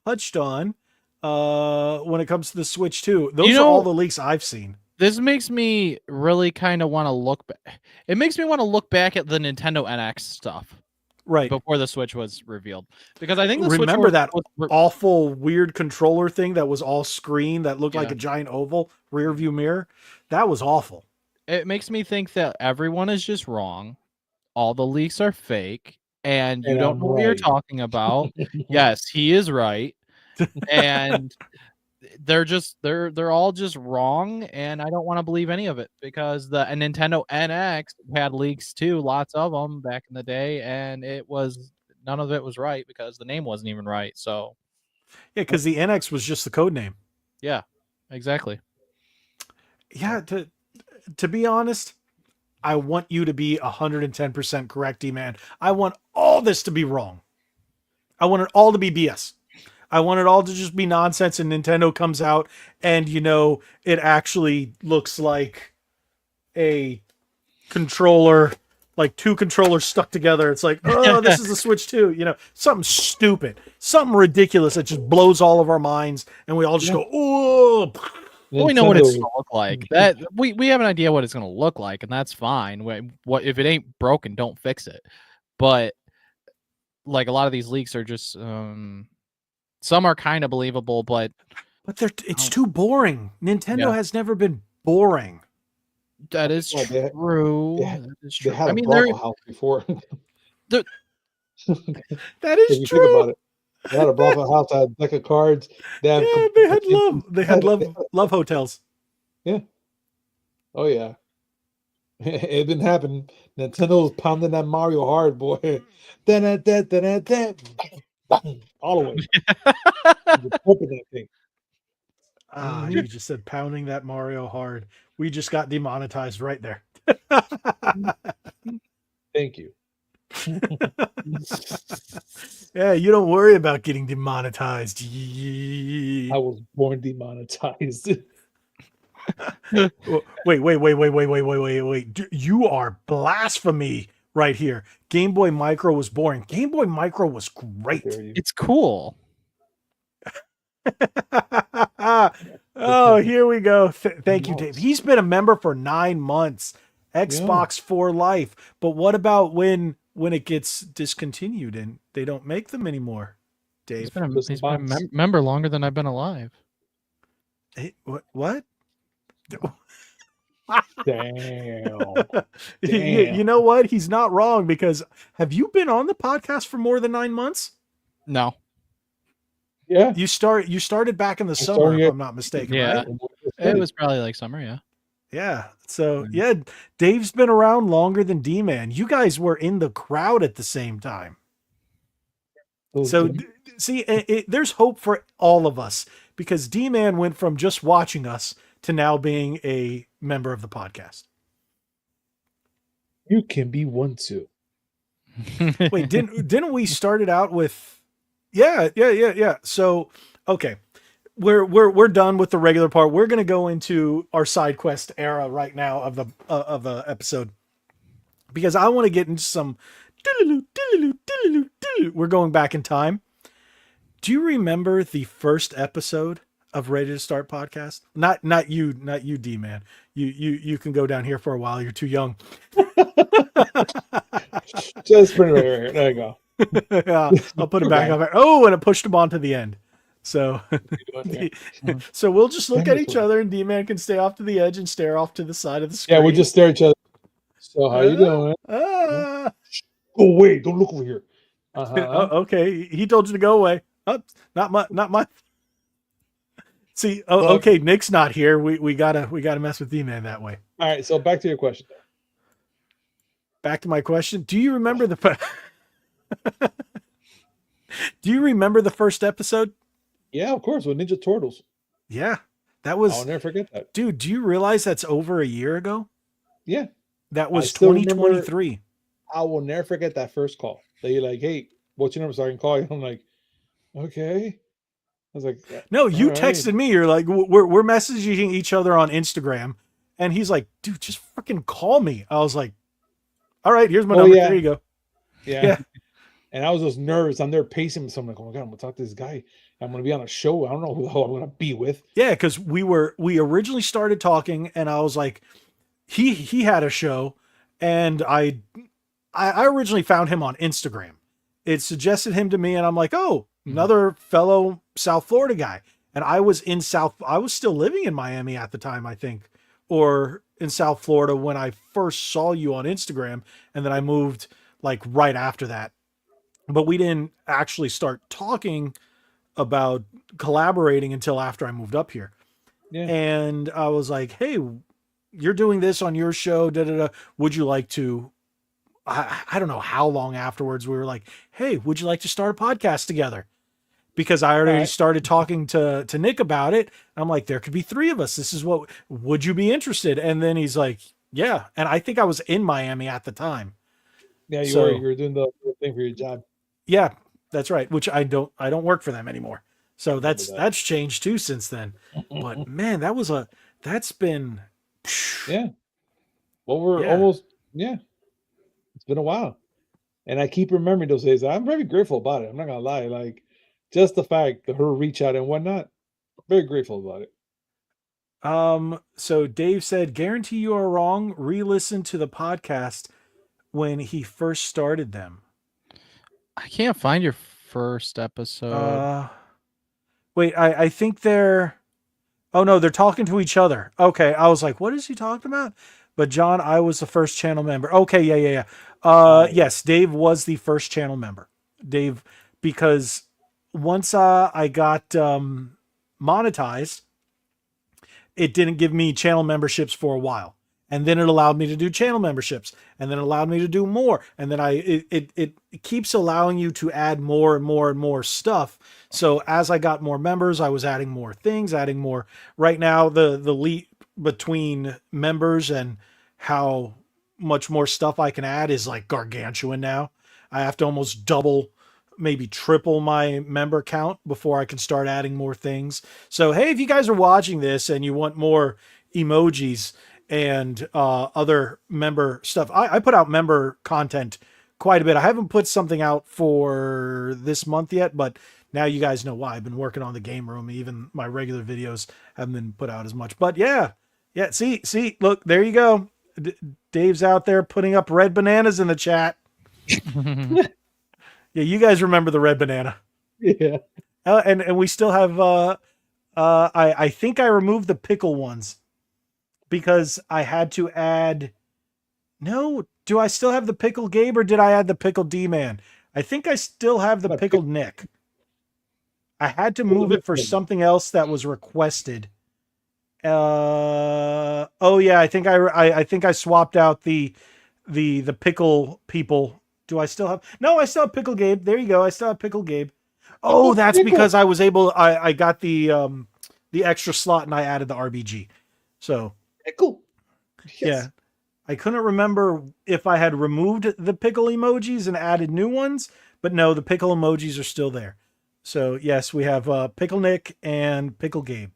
touched on when it comes to the Switch 2. Those are all the leaks I've seen. This makes me really kind of want to look back. It makes me want to look back at the Nintendo NX stuff Right. before the Switch was revealed, because I think the Remember Switch that was awful weird controller thing that was all screen that looked like Yeah. a giant oval rear view mirror? That was awful. It makes me think that everyone is just wrong. All the leaks are fake, and you And don't I'm know what you're right. talking about. Yes, he is right. And they're all just wrong, and I don't want to believe any of it because the Nintendo NX had leaks too, lots of them back in the day, and none of it was right because the name wasn't even right. So Yeah, because the NX was just the code name. yeah, exactly. Yeah, to be honest, I want you to be 110% correct, D-Man. I want all this to be wrong. I want it all to be BS. I want it all to just be nonsense, and Nintendo comes out and, it actually looks like a controller, like two controllers stuck together. It's like, oh, this is the Switch 2. Something stupid, something ridiculous that just blows all of our minds, and we all just go, oh. Well, we know what it's gonna look like. That we have an idea what it's gonna look like, and that's fine. What if it ain't broken, don't fix it. But like a lot of these leaks are just some are kind of believable, but it's too boring. Nintendo has never been boring. That is true. That is true. They had a Bravo house before. That is if you true. Think about it. They had a Bravo house, had a deck of cards. They had love. They had love hotels. Yeah. Oh yeah. It didn't happen. Nintendo was pounding that Mario hard, boy. All the way. Open that thing. You just said pounding that Mario hard. We just got demonetized right there. Thank you. Yeah, you don't worry about getting demonetized. I was born demonetized. Wait. You are blasphemy right here. Game Boy Micro was boring. Game Boy Micro was great. It's cool. Oh, here we go. Thank you, Dave. He's been a member for 9 months. Xbox for life. But what about when it gets discontinued and they don't make them anymore? Dave, he's been a member longer than I've been alive. Hey, what? Damn. You know what? He's not wrong, because have you been on the podcast for more than 9 months? No. Yeah. You started back in the summer, if I'm not mistaken. Yeah. Right? It was probably like summer, yeah. Yeah. So yeah, Dave's been around longer than D-Man. You guys were in the crowd at the same time. So see, there's hope for all of us, because D-Man went from just watching us to now being a member of the podcast. You can be one too. Wait, didn't we start it out with? Yeah. So, okay, we're done with the regular part. We're gonna go into our side quest era right now of the episode, because I want to get into some. We're going back in time. Do you remember the first episode of RedE2Start podcast? Not you, D-Man. You can go down here for a while. You're too young. Just bring it right here. There you go. Yeah, I'll put it back up. Oh, and it pushed him on to the end. So, so we'll just look at each other, and D-Man can stay off to the edge and stare off to the side of the screen. Yeah, we'll just stare at each other. So how you doing? Go away! Don't look over here. Oh, okay, he told you to go away. Oh, not my. See, okay, Nick's not here. We gotta mess with D-Man that way. All right, so back to your question. Back to my question. Do you remember the? Do you remember the first episode? Yeah, of course, with Ninja Turtles. Yeah, that was. I'll never forget that. Dude, do you realize that's over a year ago? Yeah, that was 2023. I will never forget that first call. They're like, "Hey, what's your number so I can call you?" I'm like, "Okay." I was like, "No, you texted me. You're like, we're messaging each other on Instagram," and he's like, "Dude, just freaking call me." I was like, "All right, here's my number. Yeah. There you go." Yeah. And I was just nervous. I'm there pacing, so I'm like, "Oh my god, I'm gonna talk to this guy. I'm gonna be on a show. I don't know who the hell I'm gonna be with." Yeah, because we originally started talking, and I was like, he had a show, and I originally found him on Instagram. It suggested him to me, and I'm like, oh, another fellow South Florida guy. And I was still living in Miami at the time, I think, or in South Florida when I first saw you on Instagram, and then I moved like right after that. But we didn't actually start talking about collaborating until after I moved up here. Yeah. And I was like, hey, you're doing this on your show. Da, da, da. Would you like to? I don't know how long afterwards we were like, hey, would you like to start a podcast together? Because I already started talking to Nick about it. I'm like, there could be 3 of us. This is what, would you be interested? And then he's like, yeah. And I think I was in Miami at the time. Yeah, you were doing the thing for your job. Yeah, that's right. Which I don't work for them anymore. So that's changed too since then. But man, that's been. Yeah. Well, we're almost, it's been a while. And I keep remembering those days. I'm very grateful about it. I'm not going to lie. Like, just the fact that her reach out and whatnot, very grateful about it. So Dave said, guarantee you are wrong. Re-listen to the podcast when he first started them. I can't find your first episode. Wait, I think they're, oh no, they're talking to each other. Okay. I was like, what is he talking about? But John, I was the first channel member. Okay. Yeah. Yes, Dave was the first channel member. Dave, because once I got monetized, it didn't give me channel memberships for a while. And then it allowed me to do channel memberships, and then it allowed me to do more. And then it keeps allowing you to add more and more and more stuff. So as I got more members, I was adding more things, adding more. Right now, the leap between members and how much more stuff I can add is like gargantuan now. I have to almost double, maybe triple my member count before I can start adding more things. So, hey, if you guys are watching this and you want more emojis and other member stuff, I put out member content quite a bit. I haven't put something out for this month yet, but now you guys know why. I've been working on the game room. Even my regular videos haven't been put out as much. But yeah. See, look, there you go. Dave's out there putting up red bananas in the chat. Yeah, you guys remember the red banana. Yeah. And we still have I think I removed the pickle ones because I had to add. No, do I still have the pickle Gabe or did I add the pickle D-Man? I think I still have the pickled Nick. I had to move it for something else that was requested. Oh yeah, I think I swapped out the pickle people. Do I still have? No, I still have pickle Gabe. There you go. I still have pickle Gabe. Oh, that's because I was able. I got the extra slot and I added the RBG. So pickle. Yes. Yeah, I couldn't remember if I had removed the pickle emojis and added new ones, but no, the pickle emojis are still there. So yes, we have pickle Nick and pickle Gabe.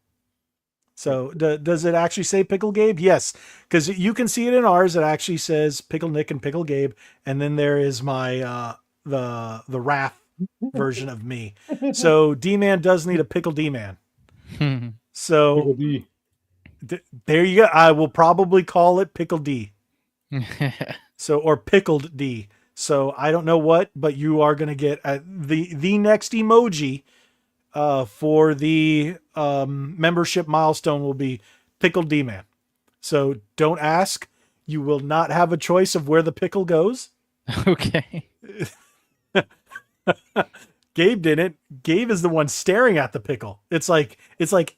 So does it actually say Pickle Gabe? Yes, because you can see it in ours. It actually says Pickle Nick and Pickle Gabe, and then there is my the Wrath version of me. So D-Man does need a Pickle D-Man. So there you go. I will probably call it Pickle D. So or Pickled D. So I don't know what, but you are going to get the next emoji. For the membership milestone will be Pickled D-Man. So don't ask. You will not have a choice of where the pickle goes. Okay. Gabe didn't. Gabe is the one staring at the pickle. It's like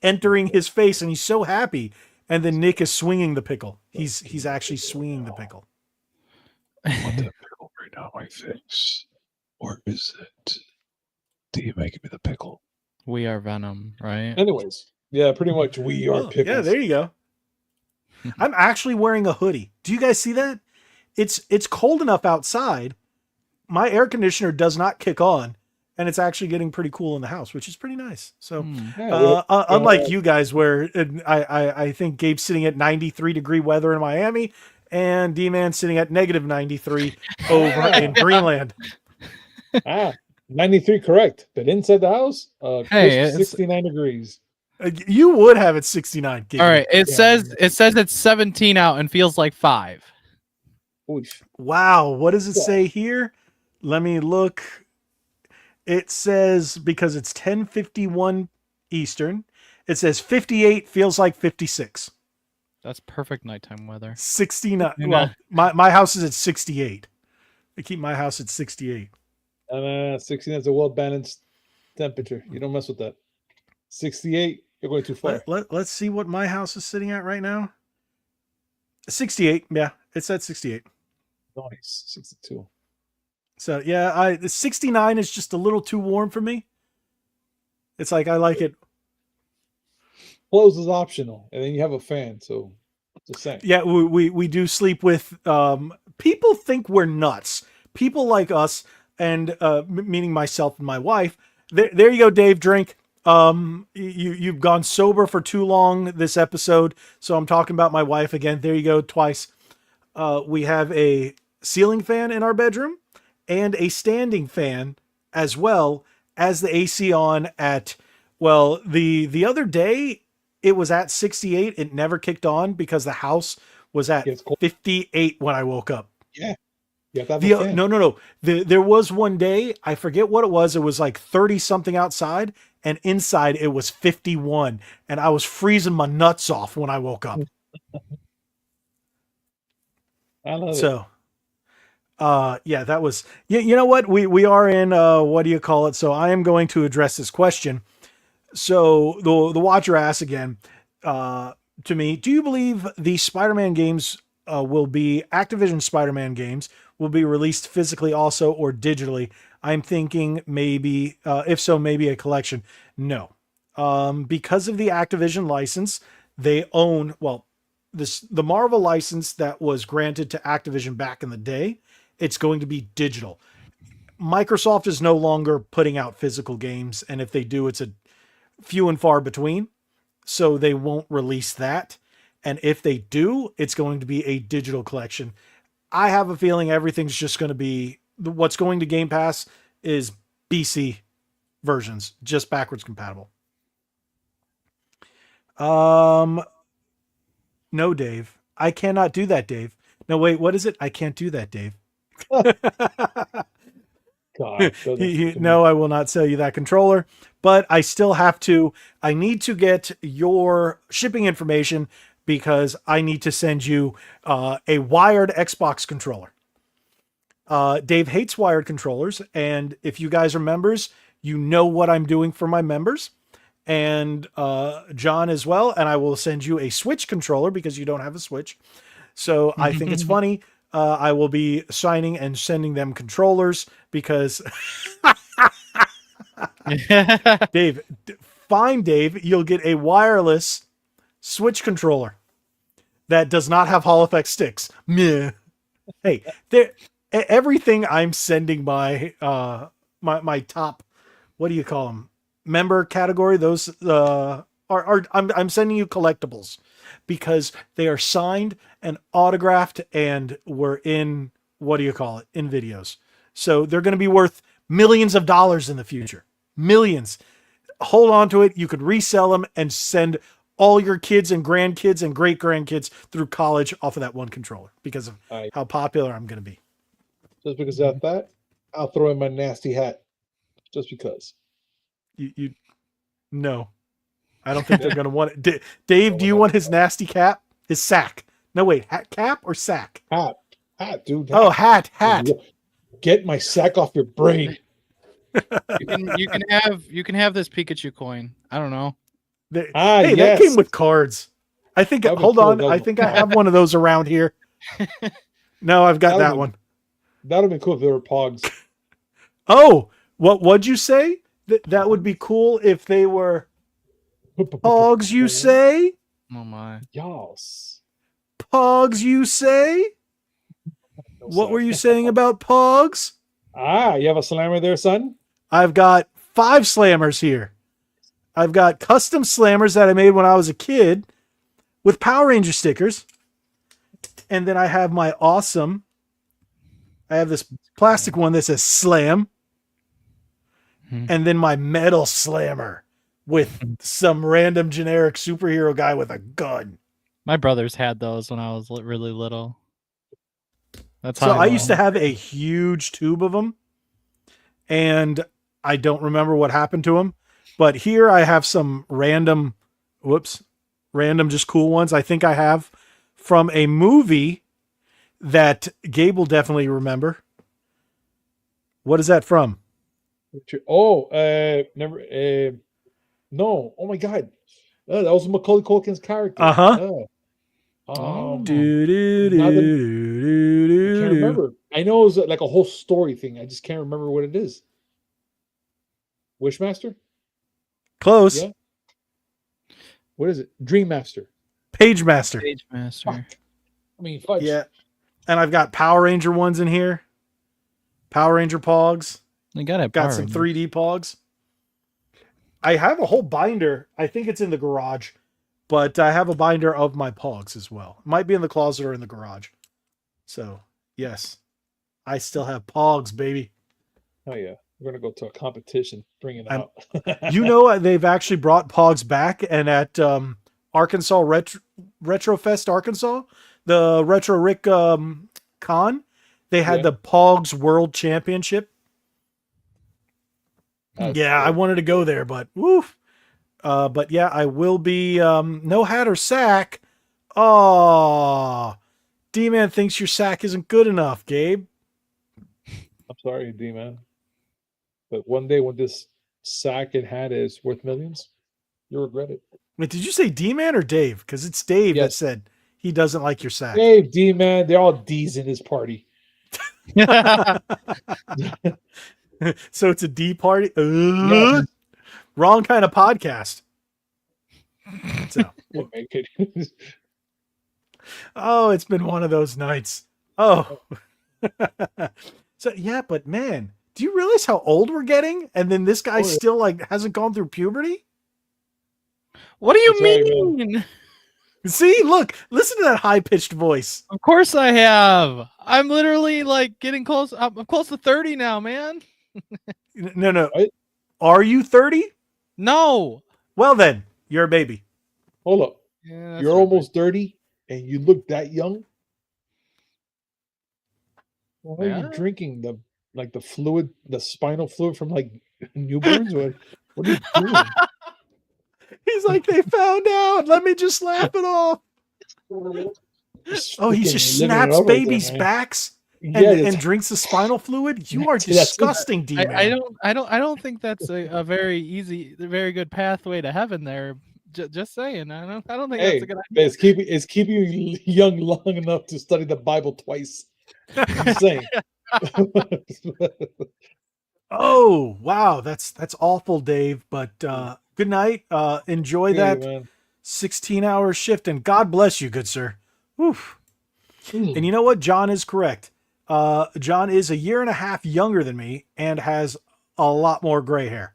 entering his face and he's so happy. And then Nick is swinging the pickle. He's actually swinging the pickle. I want that pickle right now on my face. Or is it? Do you make me the pickle? We are Venom, right? Anyways, yeah, pretty much we are pickles. Yeah, there you go. I'm actually wearing a hoodie. Do you guys see that? It's cold enough outside. My air conditioner does not kick on, and it's actually getting pretty cool in the house, which is pretty nice. So, unlike you guys, where I think Gabe's sitting at 93-degree weather in Miami, and D-Man sitting at negative 93 over in Greenland. 93 correct, but inside the house, hey, 69 degrees. You would have it 69. All right, it says it's 17 out and feels like 5. Oof. Wow, what does it say here? Let me look. It says, because it's 10:51 Eastern, it says 58 feels like 56. That's perfect nighttime weather. 69. Well, my house is at 68. I keep my house at 68. 69 is a well balanced temperature. You don't mess with that. 68, you're going too far. Let's see what my house is sitting at right now. 68. Yeah, it's at 68. Nice. 62. So yeah, the 69 is just a little too warm for me. It's like I like it. Clothes is optional, and then you have a fan, so just saying. Yeah, we do sleep with people think we're nuts. People like us, and meaning myself and my wife. There you go, Dave. Drink. You've gone sober for too long this episode, so I'm talking about my wife again. There you go, twice. We have a ceiling fan in our bedroom and a standing fan, as well as the AC on at, well, the other day it was at 68. It never kicked on because the house was at 58 when I woke up. Yeah. No. There was one day, I forget what it was. It was like 30 something outside, and inside it was 51, and I was freezing my nuts off when I woke up. I love it. So, yeah, that was, you know what? We are in, what do you call it? So I am going to address this question. So the watcher asks again, to me, do you believe the Spider-Man games will be Activision Spider-Man games will be released physically also or digitally? I'm thinking maybe, if so, maybe a collection. No, because of the Activision license, they own, well, the Marvel license that was granted to Activision back in the day, it's going to be digital. Microsoft is no longer putting out physical games, and if they do, it's a few and far between. So they won't release that. And if they do, it's going to be a digital collection. I have a feeling everything's just going to be, what's going to Game Pass is BC versions, just backwards compatible. No, Dave. I cannot do that, Dave. No, wait, what is it? I can't do that, Dave. God, no, I will not sell you that controller, but I still have to. I need to get your shipping information because I need to send you a wired Xbox controller. Dave hates wired controllers, and if you guys are members, you know what I'm doing for my members, and John as well, and I will send you a Switch controller because you don't have a Switch. So I think it's funny. I will be signing and sending them controllers because Dave, fine, Dave, you'll get a wireless Switch controller that does not have Hall effect sticks. Meh. Hey, everything I'm sending my my top, what do you call them? Member category. Those I'm sending you collectibles because they are signed and autographed and were in, what do you call it, in videos. So they're going to be worth millions of dollars in the future. Millions. Hold on to it. You could resell them and send all your kids and grandkids and great grandkids through college off of that one controller because of how popular I'm going to be. Just because of that, I'll throw in my nasty hat. Just because. You no. I don't think they're going to want it. Dave, do you want his nasty cap? His sack? No, wait, hat, cap or sack? Hat, dude. Hat. Oh, hat. Get my sack off your brain. You can have this Pikachu coin. I don't know. Yes. That came with cards. I think. Hold on, I think I have one of those around here. No, I've got that one. That would have been cool if they were Pogs. Oh, what'd you say? That would be cool if they were Pogs. You say? Oh my. Yes. Pogs. You say? What were you saying about Pogs? You have a slammer there, son? I've got 5 slammers here. I've got custom slammers that I made when I was a kid with Power Ranger stickers. And then I have my awesome, I have this plastic one that says slam. And then my metal slammer with some random generic superhero guy with a gun. My brothers had those when I was really little. That's so how I used to have a huge tube of them, and I don't remember what happened to them. But here I have some random just cool ones. I think I have from a movie that Gabe will definitely remember. What is that from? Oh, never. No. Oh my God. That was Macaulay Culkin's character. Uh-huh. Do, do, Now that do, do, do, I can't do. remember. I know it was like a whole story thing. I just can't remember what it is. Wishmaster? Close. Yeah. What is it? Dream Master. Page Master. Page Master. I mean, fudge. Yeah. And I've got Power Ranger ones in here. Power Ranger Pogs. You gotta have Got Power some Rangers. 3D Pogs. I have a whole binder. I think it's in the garage, but I have a binder of my Pogs as well. Might be in the closet or in the garage. So, yes, I still have Pogs, baby. Oh yeah. We're gonna go to a competition. Bring it I'm- out. You know, they've actually brought Pogs back, and at Arkansas Retrofest, Arkansas, the Retro Rick Con, they had Yeah. the Pogs World Championship. That's Yeah, I cool. wanted to go there, but woof. But yeah, I will be no hat or sack. Oh, D-Man thinks your sack isn't good enough, Gabe. I'm sorry, D man. But one day when this sack and hat is worth millions, you'll regret it. Wait, did you say D-Man or Dave? Because it's Dave that Yes. said he doesn't like your sack. Dave, D man, they're all D's in this party. So it's a D party. Yes. Wrong kind of podcast. So, We'll make it. oh, it's been one of those nights. Oh. So yeah, but man, do you realize how old we're getting? And then this guy Oh, yeah. still like hasn't gone through puberty? What do you That's right, mean? See, look, listen to that high-pitched voice. Of course I have. I'm literally like getting close. I'm close to 30 now, man. No. What? Are you 30? No. Well then, you're a baby. Hold up. Yeah, that's You're not almost 30 and you look that young? Why are Yeah. you drinking the fluid, the spinal fluid from like newborns? What are you doing? He's like, they found out. Let me just laugh it off. Just Oh, he freaking just living it snaps up right there, babies' man. backs Yeah, and that's- drinks the spinal fluid. You are See, that's- disgusting, D-Man. I don't think that's a very very good pathway to heaven there. Just saying. I don't think hey, that's a good but idea. it's keeping you young long enough to study the Bible twice. I'm saying. Oh, wow. That's awful, Dave. But good night. Enjoy Yeah, that man. 16-hour shift, and God bless you, good sir. Oof. Hmm. And you know what? John is correct. John is a year and a half younger than me and has a lot more gray hair.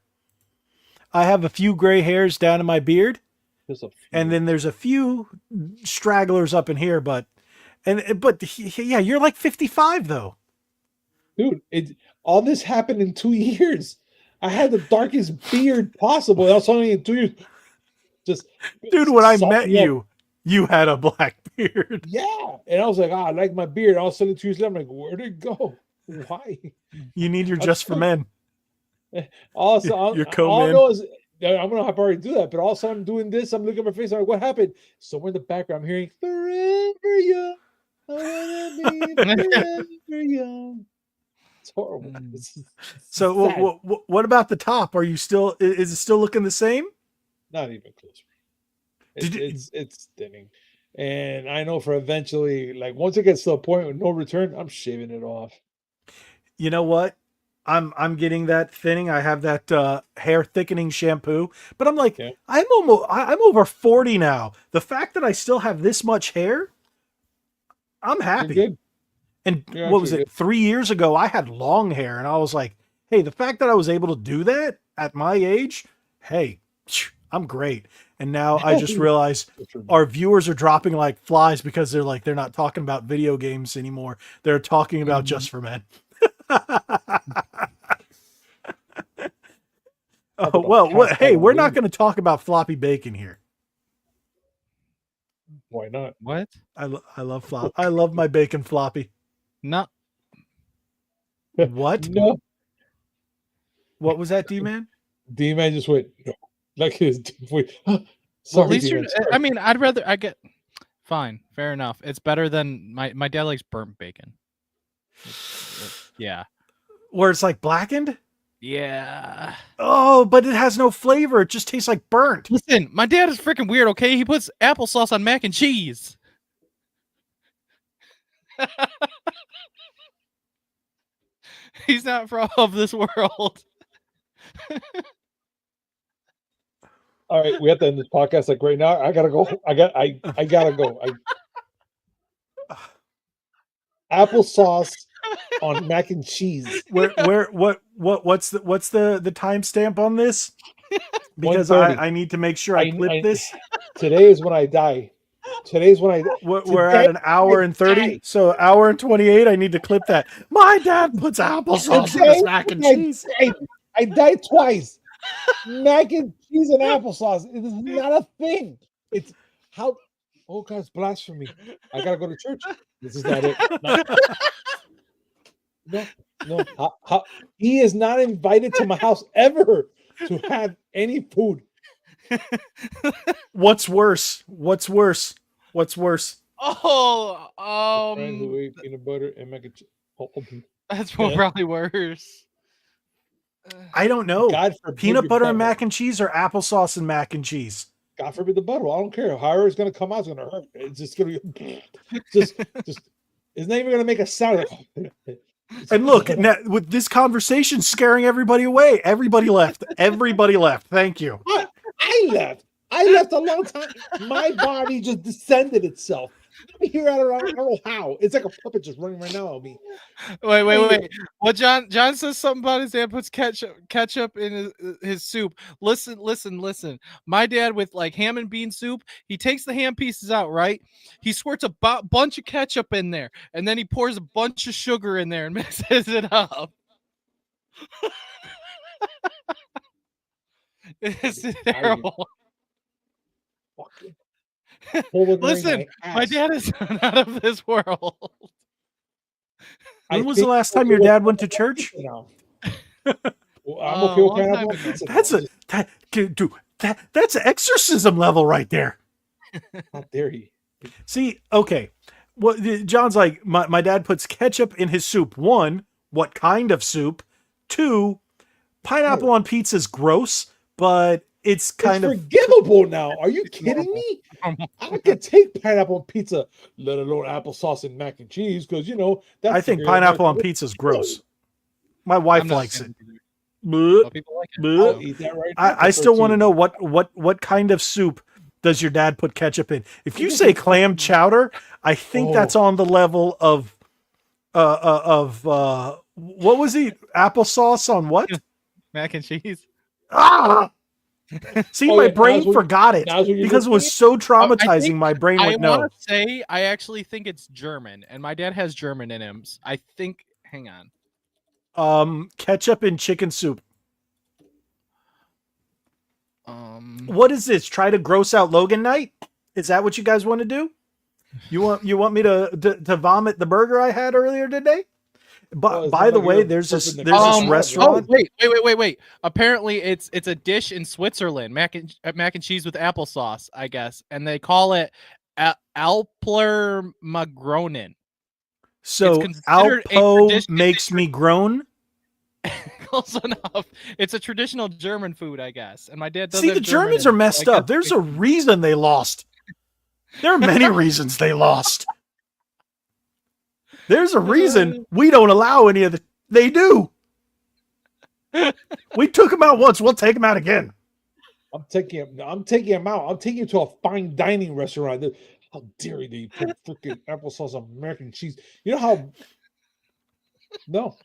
I have a few gray hairs down in my beard, Just a few. and then there's a few stragglers up in here. But yeah, you're like 55 though. Dude, all this happened in 2 years. I had the darkest beard possible. That was only in 2 years. Just Dude, when I salt met me up. you had a black beard. Yeah. And I was like, I like my beard. All of a sudden 2 years later, I'm like, where'd it go? Why? You need your That's just for fine. men. Also, Your all I co-man. know is I'm gonna probably do that, but also I'm doing this. I'm looking at my face. I'm like, what happened? Somewhere in the background, I'm hearing "Forever Young." I wanna be forever young. It's horrible. It's So sad. what about the top? Are you still? Is it still looking the same? Not even close. Did you- It's thinning, and I know for eventually, like once it gets to a point with no return, I'm shaving it off. You know what? I'm getting that thinning. I have that hair thickening shampoo, but I'm like, Yeah. I'm over 40 now. The fact that I still have this much hair, I'm You're happy. good. And You're what was actually it? 3 years ago, I had long hair, and I was like, hey, the fact that I was able to do that at my age, hey, I'm great. And now I just realized Good for me. our viewers are dropping like flies because they're not talking about video games anymore. They're talking about Just for Men. Oh, well, hey, we're not going to talk about floppy bacon here. Why not? What? I love flop. I love my bacon floppy. No. What? No. What was that, D-Man? D-Man just went, no. Like his wait. Well, Sorry, at least D-Man, you're. sorry. I mean, I get. Fine, fair enough. It's better than my dad likes burnt bacon. Yeah. Where it's like blackened? Yeah. Oh, but it has no flavor. It just tastes like burnt. Listen, my dad is freaking weird, okay? He puts applesauce on mac and cheese. He's not of this world. All right, we have to end this podcast like right now. I gotta go. I gotta go. Applesauce on mac and cheese. What's the timestamp on this? Because 1:30. I need to make sure I clip this. Today is when I die. Today's when I. We're at an hour and 30, so hour and 28. I need to clip that. My dad puts applesauce on his mac and cheese. I died twice. Mac and cheese and applesauce. It is not a thing. It's how. Oh God, it's blasphemy. I gotta go to church. This is not it. No. He is not invited to my house ever to have any food. What's worse? Oh, Friends who eat peanut butter and mac and cheese. that's probably worse. I don't know. God forbid Peanut your butter and butthole. mac and cheese, or applesauce and mac and cheese. God forbid the butthole. I don't care. However it's gonna come out, it's gonna hurt. It's just gonna be just it's not even gonna make a sound. And look, now, with this conversation scaring everybody away, everybody left. Everybody left. Thank you. What? I left a long time. My body just descended itself. I'm here. I don't know how. It's like a puppet just running right now on me. Wait. Well, John says something about his dad puts ketchup in his soup. Listen. My dad with like ham and bean soup, he takes the ham pieces out, right? He squirts a bunch of ketchup in there, and then he pours a bunch of sugar in there and mixes it up. It's terrible. Listen, my dad is not of this world. When was the last time your dad went to church? Well, I'm okay with pineapple pizza. That's exorcism level right there. How dare he? See, okay. Well, John's like, my dad puts ketchup in his soup. One, what kind of soup? Two, pineapple on pizza is gross, but it's kind of forgivable now. Are you kidding me? I could take pineapple on pizza, let alone applesauce and mac and cheese, because that's I think pineapple on pizza is gross. My wife likes it. People like it. I'll eat that right now. I still want to know what kind of soup does your dad put ketchup in? If you say clam chowder, I think that's on the level of what was he? Applesauce on what? Mac and cheese. Ah! See, my brain forgot it because it was so traumatizing. My brain would know. I want to say I actually think it's German, and my dad has German in him. I think. Hang on. Ketchup in chicken soup. What is this? Try to gross out Logan night? Is that what you guys want to do? You want me to vomit the burger I had earlier today? But by the way, there's this restaurant. Oh, wait. Apparently, it's a dish in Switzerland, mac and cheese with applesauce, I guess, and they call it Alpler Magronen. So Alpo makes me groan. Close enough. It's a traditional German food, I guess, and my dad does. See, the Germans are messed up. There's a reason they lost. There are many reasons they lost. There's a reason we don't allow any of the. They do. We took them out once. We'll take them out again. I'm taking him out. I'm taking him to a fine dining restaurant. How dare they put freaking applesauce on American cheese? You know how? No.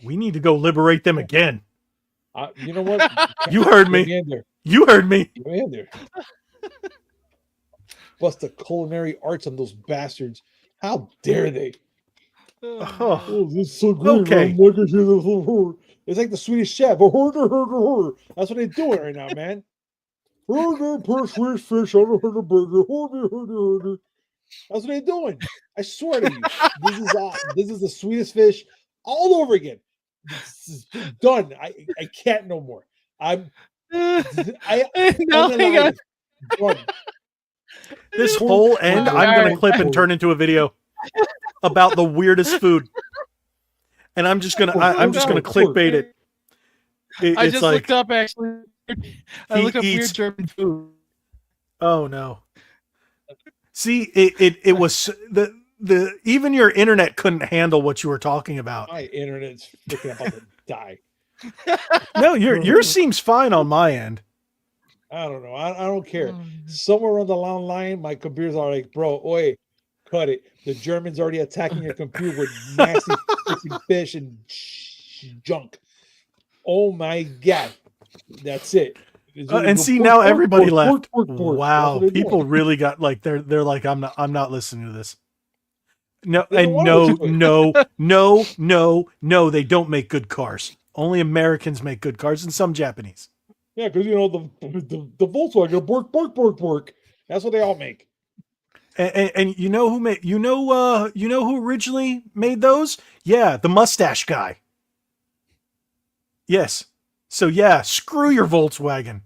We need to go liberate them again. You know what? You heard me. You heard me. You're in there. Bust the culinary arts on those bastards. How dare they? Oh, this is so great. Okay. It's like the Swedish chef. That's what they're doing right now, man. Swedish fish on a burger. That's what they're doing. I swear to you. This is the sweetest fish all over again. This is done. I can't no more. This whole end, I'm going to clip and turn into a video about the weirdest food. and I'm just gonna Pork. clickbait it. I It's just like, looked up actually. I he looked up weird eats- German food. oh no. See, it was the even your internet couldn't handle what you were talking about. My internet's freaking about to die. No, yours seems fine on my end. I don't know. I don't care. Somewhere on the long line, my computers are like, bro, oi, cut it. The Germans already attacking your computer with nasty freaking fish and junk. Oh my god, that's it. And see, now everybody left. Pork. That's Wow, what they're people doing. really got like they're like I'm not listening to this. No, They don't and wanna no, listen to it. no, they don't make good cars. Only Americans make good cars, and some Japanese. Yeah, because you know the Volkswagen bork. That's what they all make. And you know who made you know who originally made those? Yeah, the mustache guy. Yes. So yeah, screw your Volkswagen.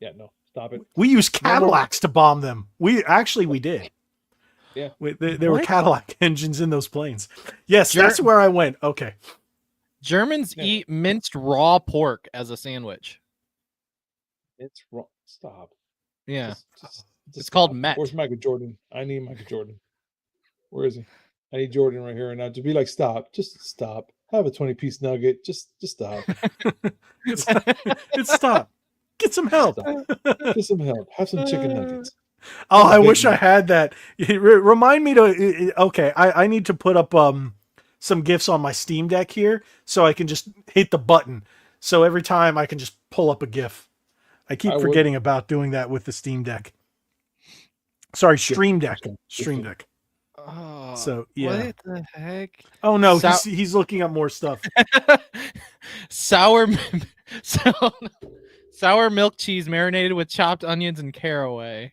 Yeah, no, stop it. We use Cadillacs to bomb them. We did. Yeah. There were What? Cadillac engines in those planes. Yes, Ger- that's where I went. Okay. Germans Yeah. eat minced raw pork as a sandwich. It's wrong. Stop. Yeah. Just It's called stop. Met. Where's Michael Jordan? I need Michael Jordan. Where is he? I need Jordan right here and now to be like, stop. Just stop. Have a 20-piece nugget. Just stop. It's stop. Get some help. Stop. Get some help. Have some chicken nuggets. Oh, I wish Big I had that. Remind me to. Okay, I need to put up some gifs on my Steam Deck here, so I can just hit the button. So every time I can just pull up a gif. I keep I would- forgetting about doing that with the Steam Deck. Sorry, Stream Deck. Okay. Stream Deck. Oh, So yeah. What the heck? Oh no, Sou- he's looking up more stuff. sour, so, sour milk cheese marinated with chopped onions and caraway.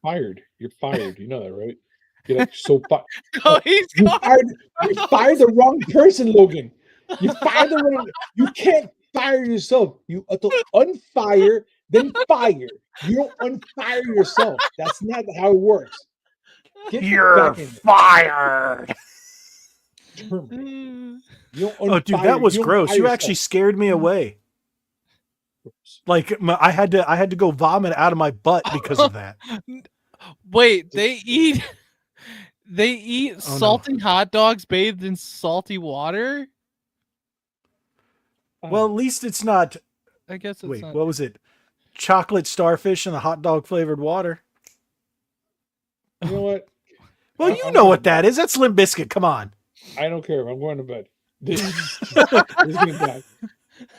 Fired. You're fired. You know that, right? You're like so fired. Oh, he's You gone. fired the wrong person, Logan. You fired the wrong. You can't fire yourself. You have to unfire, then fire. You don't unfire yourself. That's not how it works. Get You're back in fired. German. You don't Oh, dude, unfire- that was you don't gross. fire You yourself. actually scared me away. Like I had to go vomit out of my butt because of that. Wait, they eat Oh, no. salty hot dogs bathed in salty water? Well, at least it's not. I guess it's Wait, not. what was it? Chocolate starfish and the hot dog flavored water. You know what? Well, I- you I'm know going what to that bed. is. That's Limp Bizkit. Come on. I don't care. I'm going to bed. This is getting bad.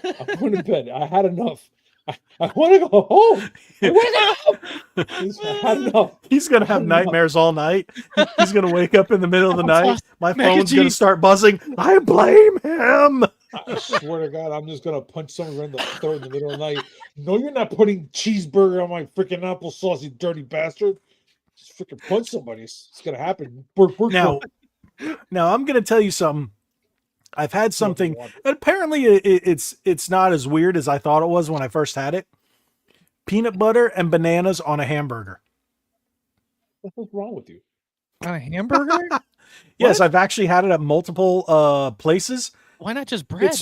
I'm going to bed. I had enough. I want to go home. I want to go home. I had enough. He's gonna have nightmares all night. He's gonna wake up in the middle of the night. My Mac and phone's gonna cheese. start buzzing. I blame him. I swear to God, I'm just gonna punch someone right in the throat in the middle of the night. No, you're not putting cheeseburger on my freaking applesauce, you dirty bastard. Just freaking punch somebody. It's gonna happen. Now I'm gonna tell you something. I've had something. Apparently, it's not as weird as I thought it was when I first had it. Peanut butter and bananas on a hamburger. What's wrong with you? On a hamburger? Yes, What? I've actually had it at multiple places. Why not just bread?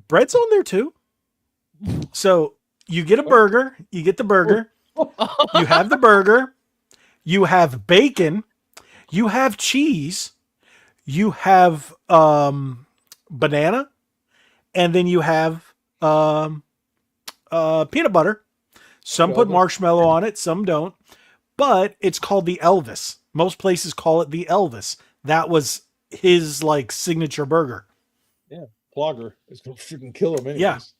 Bread's on there too. So you get a burger, you get the burger, you have the burger, you have bacon, you have cheese, you have banana, and then you have peanut butter. Some put marshmallow on it, some don't. But it's called the Elvis. Most places call it the Elvis. That was his like signature burger. Yeah, Plogger is gonna freaking kill him anyways.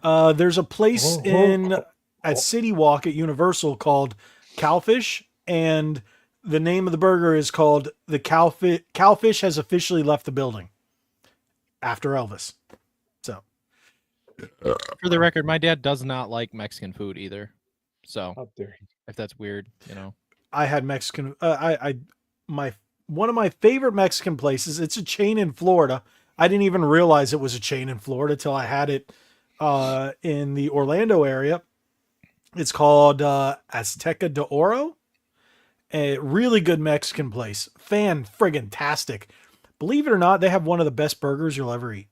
Yeah. There's a place at City Walk at Universal called Cowfish, and the name of the burger is called the Cowfish. Cowfish has officially left the building after Elvis. So, For the record, my dad does not like Mexican food either. So Up there. if that's weird, you know. I had Mexican. One of my favorite Mexican places. It's a chain in Florida. I didn't even realize it was a chain in Florida till I had it in the Orlando area. It's called Azteca de Oro. A really good Mexican place. Fan-friggin-tastic. Believe it or not, they have one of the best burgers you'll ever eat.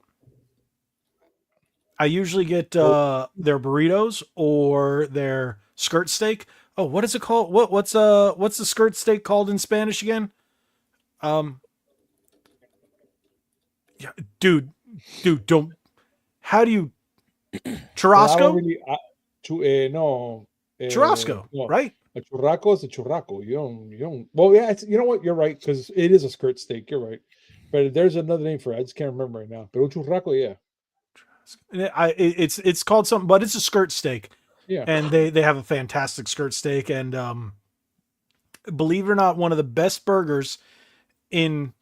I usually get their burritos or their skirt steak. Oh, what is it called? What's the skirt steak called in Spanish again? Yeah, dude, don't. How do you But I don't churrasco? really, no, Churrasco, no. right? A churraco is a churraco. You don't. Well, yeah, you know what? You're right because it is a skirt steak. You're right, but there's another name for it. I just can't remember right now. But a churraco, yeah, It's called something, but it's a skirt steak, yeah. and they have a fantastic skirt steak, and believe it or not, one of the best burgers in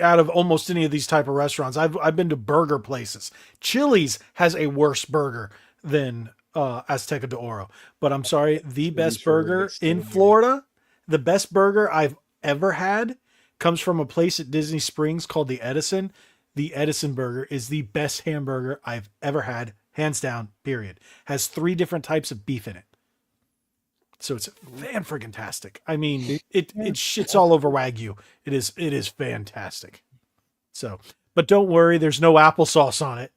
out of almost any of these type of restaurants. I've been to burger places. Chili's has a worse burger than Azteca de Oro, but I'm sorry, the best sure burger mixed in in here. Florida, the best burger I've ever had comes from a place at Disney Springs called the Edison. The Edison burger is the best hamburger I've ever had, hands down, period. Has 3 different types of beef in it. So it's fan friggin' tastic. I mean, it shits all over Wagyu. It is fantastic. So, but don't worry, there's no applesauce on it.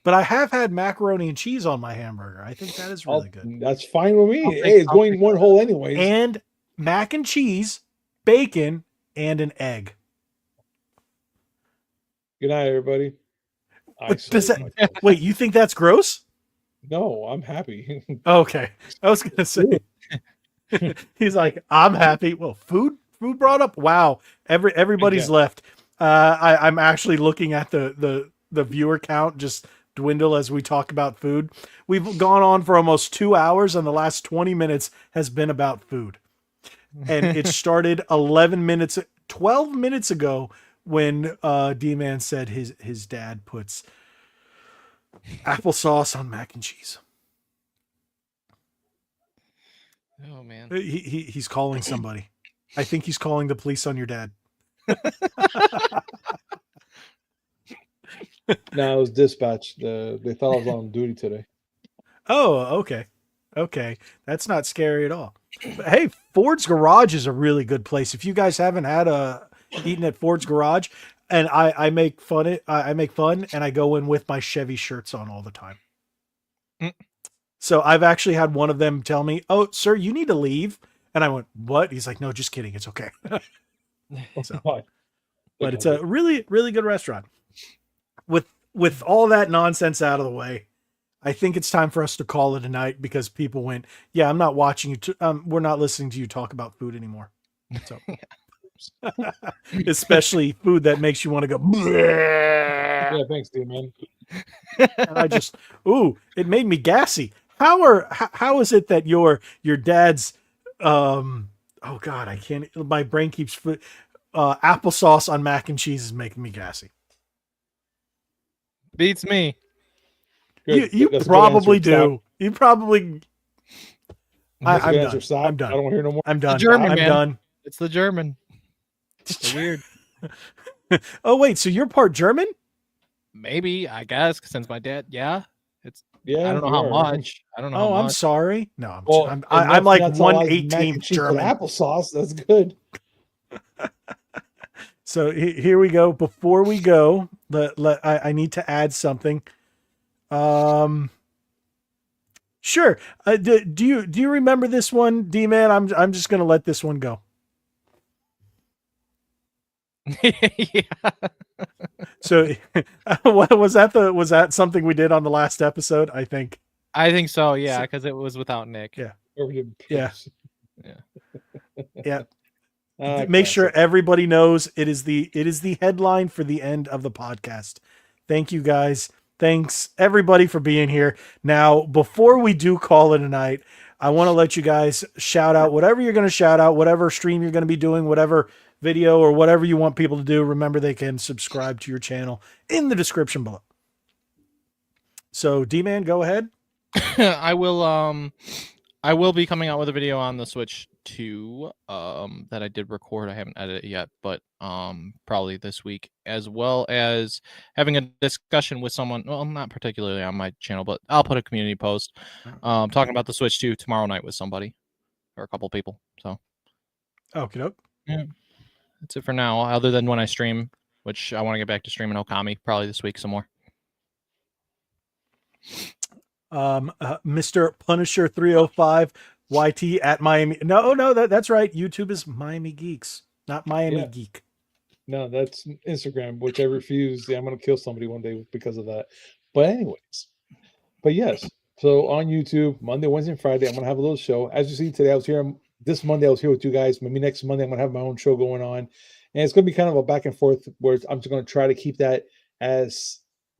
But I have had macaroni and cheese on my hamburger. I think that is really good. That's fine with me. I'll Hey, take- it's I'll going take one hole anyways. And mac and cheese, bacon, and an egg. Good night, everybody. But does sold that- myself. Wait, you think that's gross? No, I'm happy. Okay. I was gonna say he's like, I'm happy. Well, food brought up. Wow. Everybody's Yeah. left. I'm actually looking at the viewer count just dwindle as we talk about food. We've gone on for almost 2 hours, and the last 20 minutes has been about food. And it started 12 minutes ago when D-Man said his dad puts applesauce on mac and cheese. Oh man. He's calling somebody. I think he's calling the police on your dad. No, it was dispatch. They thought I was on duty today. Oh, okay. Okay. That's not scary at all. But hey, Ford's Garage is a really good place. If you guys haven't had eaten at Ford's Garage, and I make fun and I go in with my Chevy shirts on all the time. Mm. So I've actually had one of them tell me, "Oh, sir, you need to leave." And I went, "What?" He's like, "No, just kidding. It's okay." So, But but it's a really, really good restaurant. With all that nonsense out of the way, I think it's time for us to call it a night because people went, "Yeah, I'm not watching you. We're not listening to you talk about food anymore." So, especially food that makes you want to go. "Bleh." yeah, thanks, dude, man. And I just, it made me gassy. How is it that your dad's, oh God, I can't. My brain keeps applesauce on mac and cheese is making me gassy. Beats me. Good. You That's a good probably answer. Stop. do. You probably. That's a I'm good done. answer. Stop. I'm done. I don't want to hear no more. I'm done. German, I'm man. done. It's the German. It's weird. Oh wait, so you're part German? Maybe, I guess, since my dad, yeah. Yeah, I don't know you how are. much. I don't know Oh, how I'm much. sorry. No, Well, I'm like nuts on mac 1/18 and cheese with German. applesauce. That's good. So here we go. Before we go, I need to add something. Sure. Do you remember this one, D-Man? I'm just gonna let this one go. Yeah. So, what was that? Was that something we did on the last episode? I think. I think so, yeah, because it was without Nick. Yeah. Yeah. Yeah. Make sure everybody knows it is the headline for the end of the podcast. Thank you guys. Thanks everybody for being here. Now, before we do call it a night, I want to let you guys shout out whatever you're going to shout out, whatever stream you're going to be doing, whatever video or whatever you want people to do. Remember, they can subscribe to your channel in the description below. So, D-Man, go ahead. I will be coming out with a video on the Switch 2 that I did record. I haven't edited it yet, but probably this week, as well as having a discussion with someone, well, not particularly on my channel, but I'll put a community post talking about the Switch 2 tomorrow night with somebody or a couple people. So Okay, doke. Yeah, that's it for now. Other than when I stream, which I want to get back to streaming Okami probably this week some more. Mr. Punisher 305 YT at Miami. No, that's right. YouTube is Miami Geeks, not Miami Yeah. Geek. No, that's Instagram, which I refuse. I'm going to kill somebody one day because of that. But anyways, but yes. So on YouTube, Monday, Wednesday, and Friday, I'm going to have a little show. As you see today, I was here. This Monday, I was here with you guys. Maybe next Monday, I'm going to have my own show going on. And it's going to be kind of a back and forth where I'm just going to try to keep that as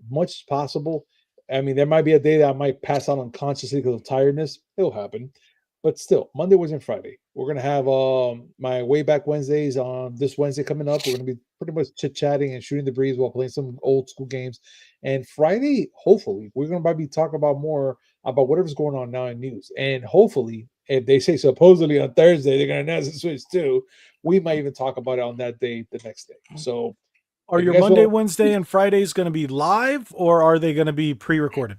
much as possible. I mean, there might be a day that I might pass out unconsciously because of tiredness. It'll happen. But still, Monday, Wednesday, and Friday. We're going to have my way back Wednesdays on this Wednesday coming up. We're going to be pretty much chit-chatting and shooting the breeze while playing some old school games. And Friday, hopefully, we're going to be talking about more about whatever's going on now in news. And hopefully, if they say supposedly on Thursday they're going to announce the Switch 2, we might even talk about it on that day, the next day. So, Are your Monday, Wednesday, and Fridays going to be live, or are they going to be pre-recorded?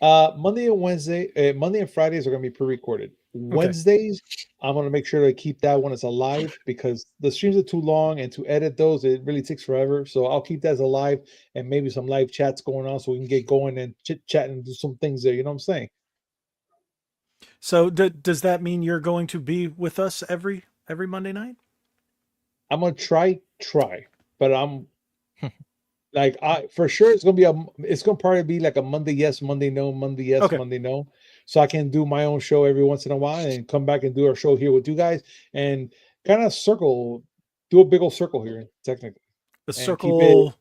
Monday and Fridays are going to be pre-recorded. Wednesdays, I'm going to make sure to keep that one as alive because the streams are too long, and to edit those, it really takes forever. So I'll keep that as alive and maybe some live chats going on so we can get going and chit-chat and do some things there. You know what I'm saying? So does that mean you're going to be with us every Monday night? I'm going to try, but I'm like, for sure it's going to probably be like a Monday yes, Monday no, Monday yes, Monday no. So I can do my own show every once in a while and come back and do our show here with you guys and kind of do a big old circle here, technically. The circle.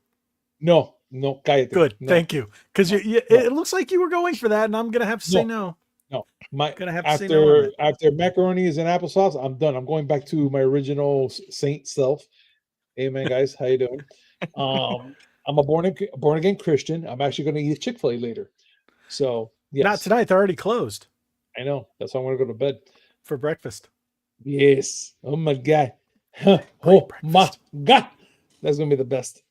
No, cállate. Good, no. thank you. Because it looks like you were going for that, and I'm gonna have to say no. No, gonna have to say no on that. After macaronis and applesauce, I'm done. I'm going back to my original saint self. Amen, guys. How you doing? I'm a born again Christian. I'm actually going to eat Chick-fil-A later. So yes. Not tonight. They're already closed. I know. That's why I'm going to go to bed for breakfast. Yes. Oh my God. Oh my God. That's going to be the best.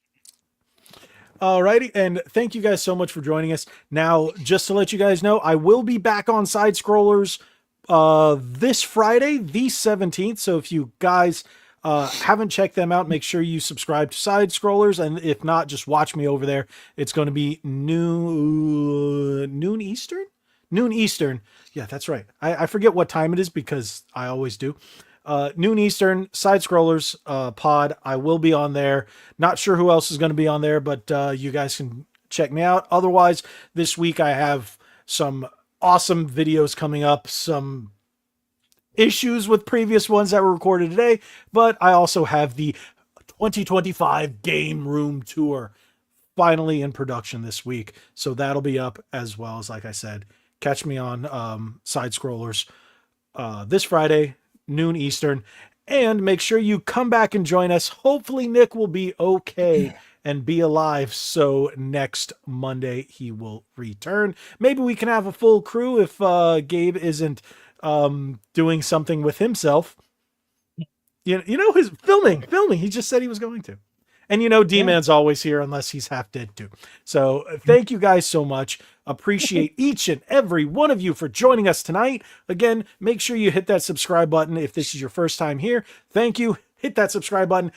Alrighty, and thank you guys so much for joining us. Now, just to let you guys know, I will be back on Side Scrollers this Friday, the 17th. So if you guys haven't checked them out, make sure you subscribe to Side Scrollers, and if not, just watch me over there. It's going to be noon Eastern? Noon Eastern. Yeah, that's right. I forget what time it is because I always do. Noon Eastern, Side Scrollers pod. I will be on there. Not sure who else is going to be on there, but you guys can check me out. Otherwise, this week I have some awesome videos coming up, some issues with previous ones that were recorded today, but I also have the 2025 Game Room Tour finally in production this week. So that'll be up as well as, like I said, catch me on Side Scrollers this Friday, noon Eastern, and make sure you come back and join us. Hopefully Nick will be okay and be alive, so next Monday he will return. Maybe we can have a full crew if Gabe isn't doing something with himself. You know, his filming. He just said he was going to. And you know, D-Man's always here unless he's half dead too. So thank you guys so much. Appreciate each and every one of you for joining us tonight. Again, make sure you hit that subscribe button if this is your first time here. Thank you. Hit that subscribe button.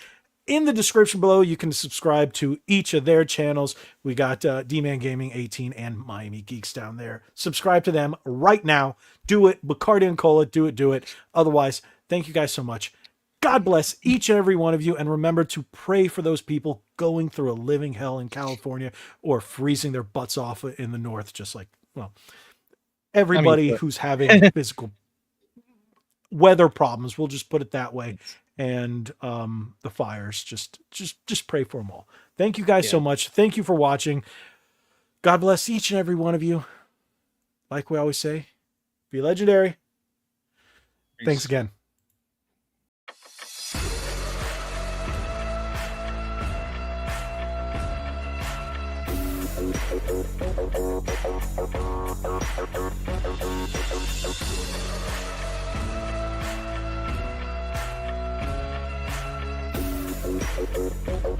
In the description below, you can subscribe to each of their channels. We got D-Man Gaming 18 and Miami Geeks down there. Subscribe to them right now. Do it. Bacardi and Cola. Do it. Otherwise, thank you guys so much. God bless each and every one of you, and remember to pray for those people going through a living hell in California or freezing their butts off in the north, just like, well, everybody who's having physical weather problems, we'll just put it that way, and the fires, just pray for them all. Thank you guys so much. Thank you for watching. God bless each and every one of you. Like we always say, be legendary. Thanks again. Thank you.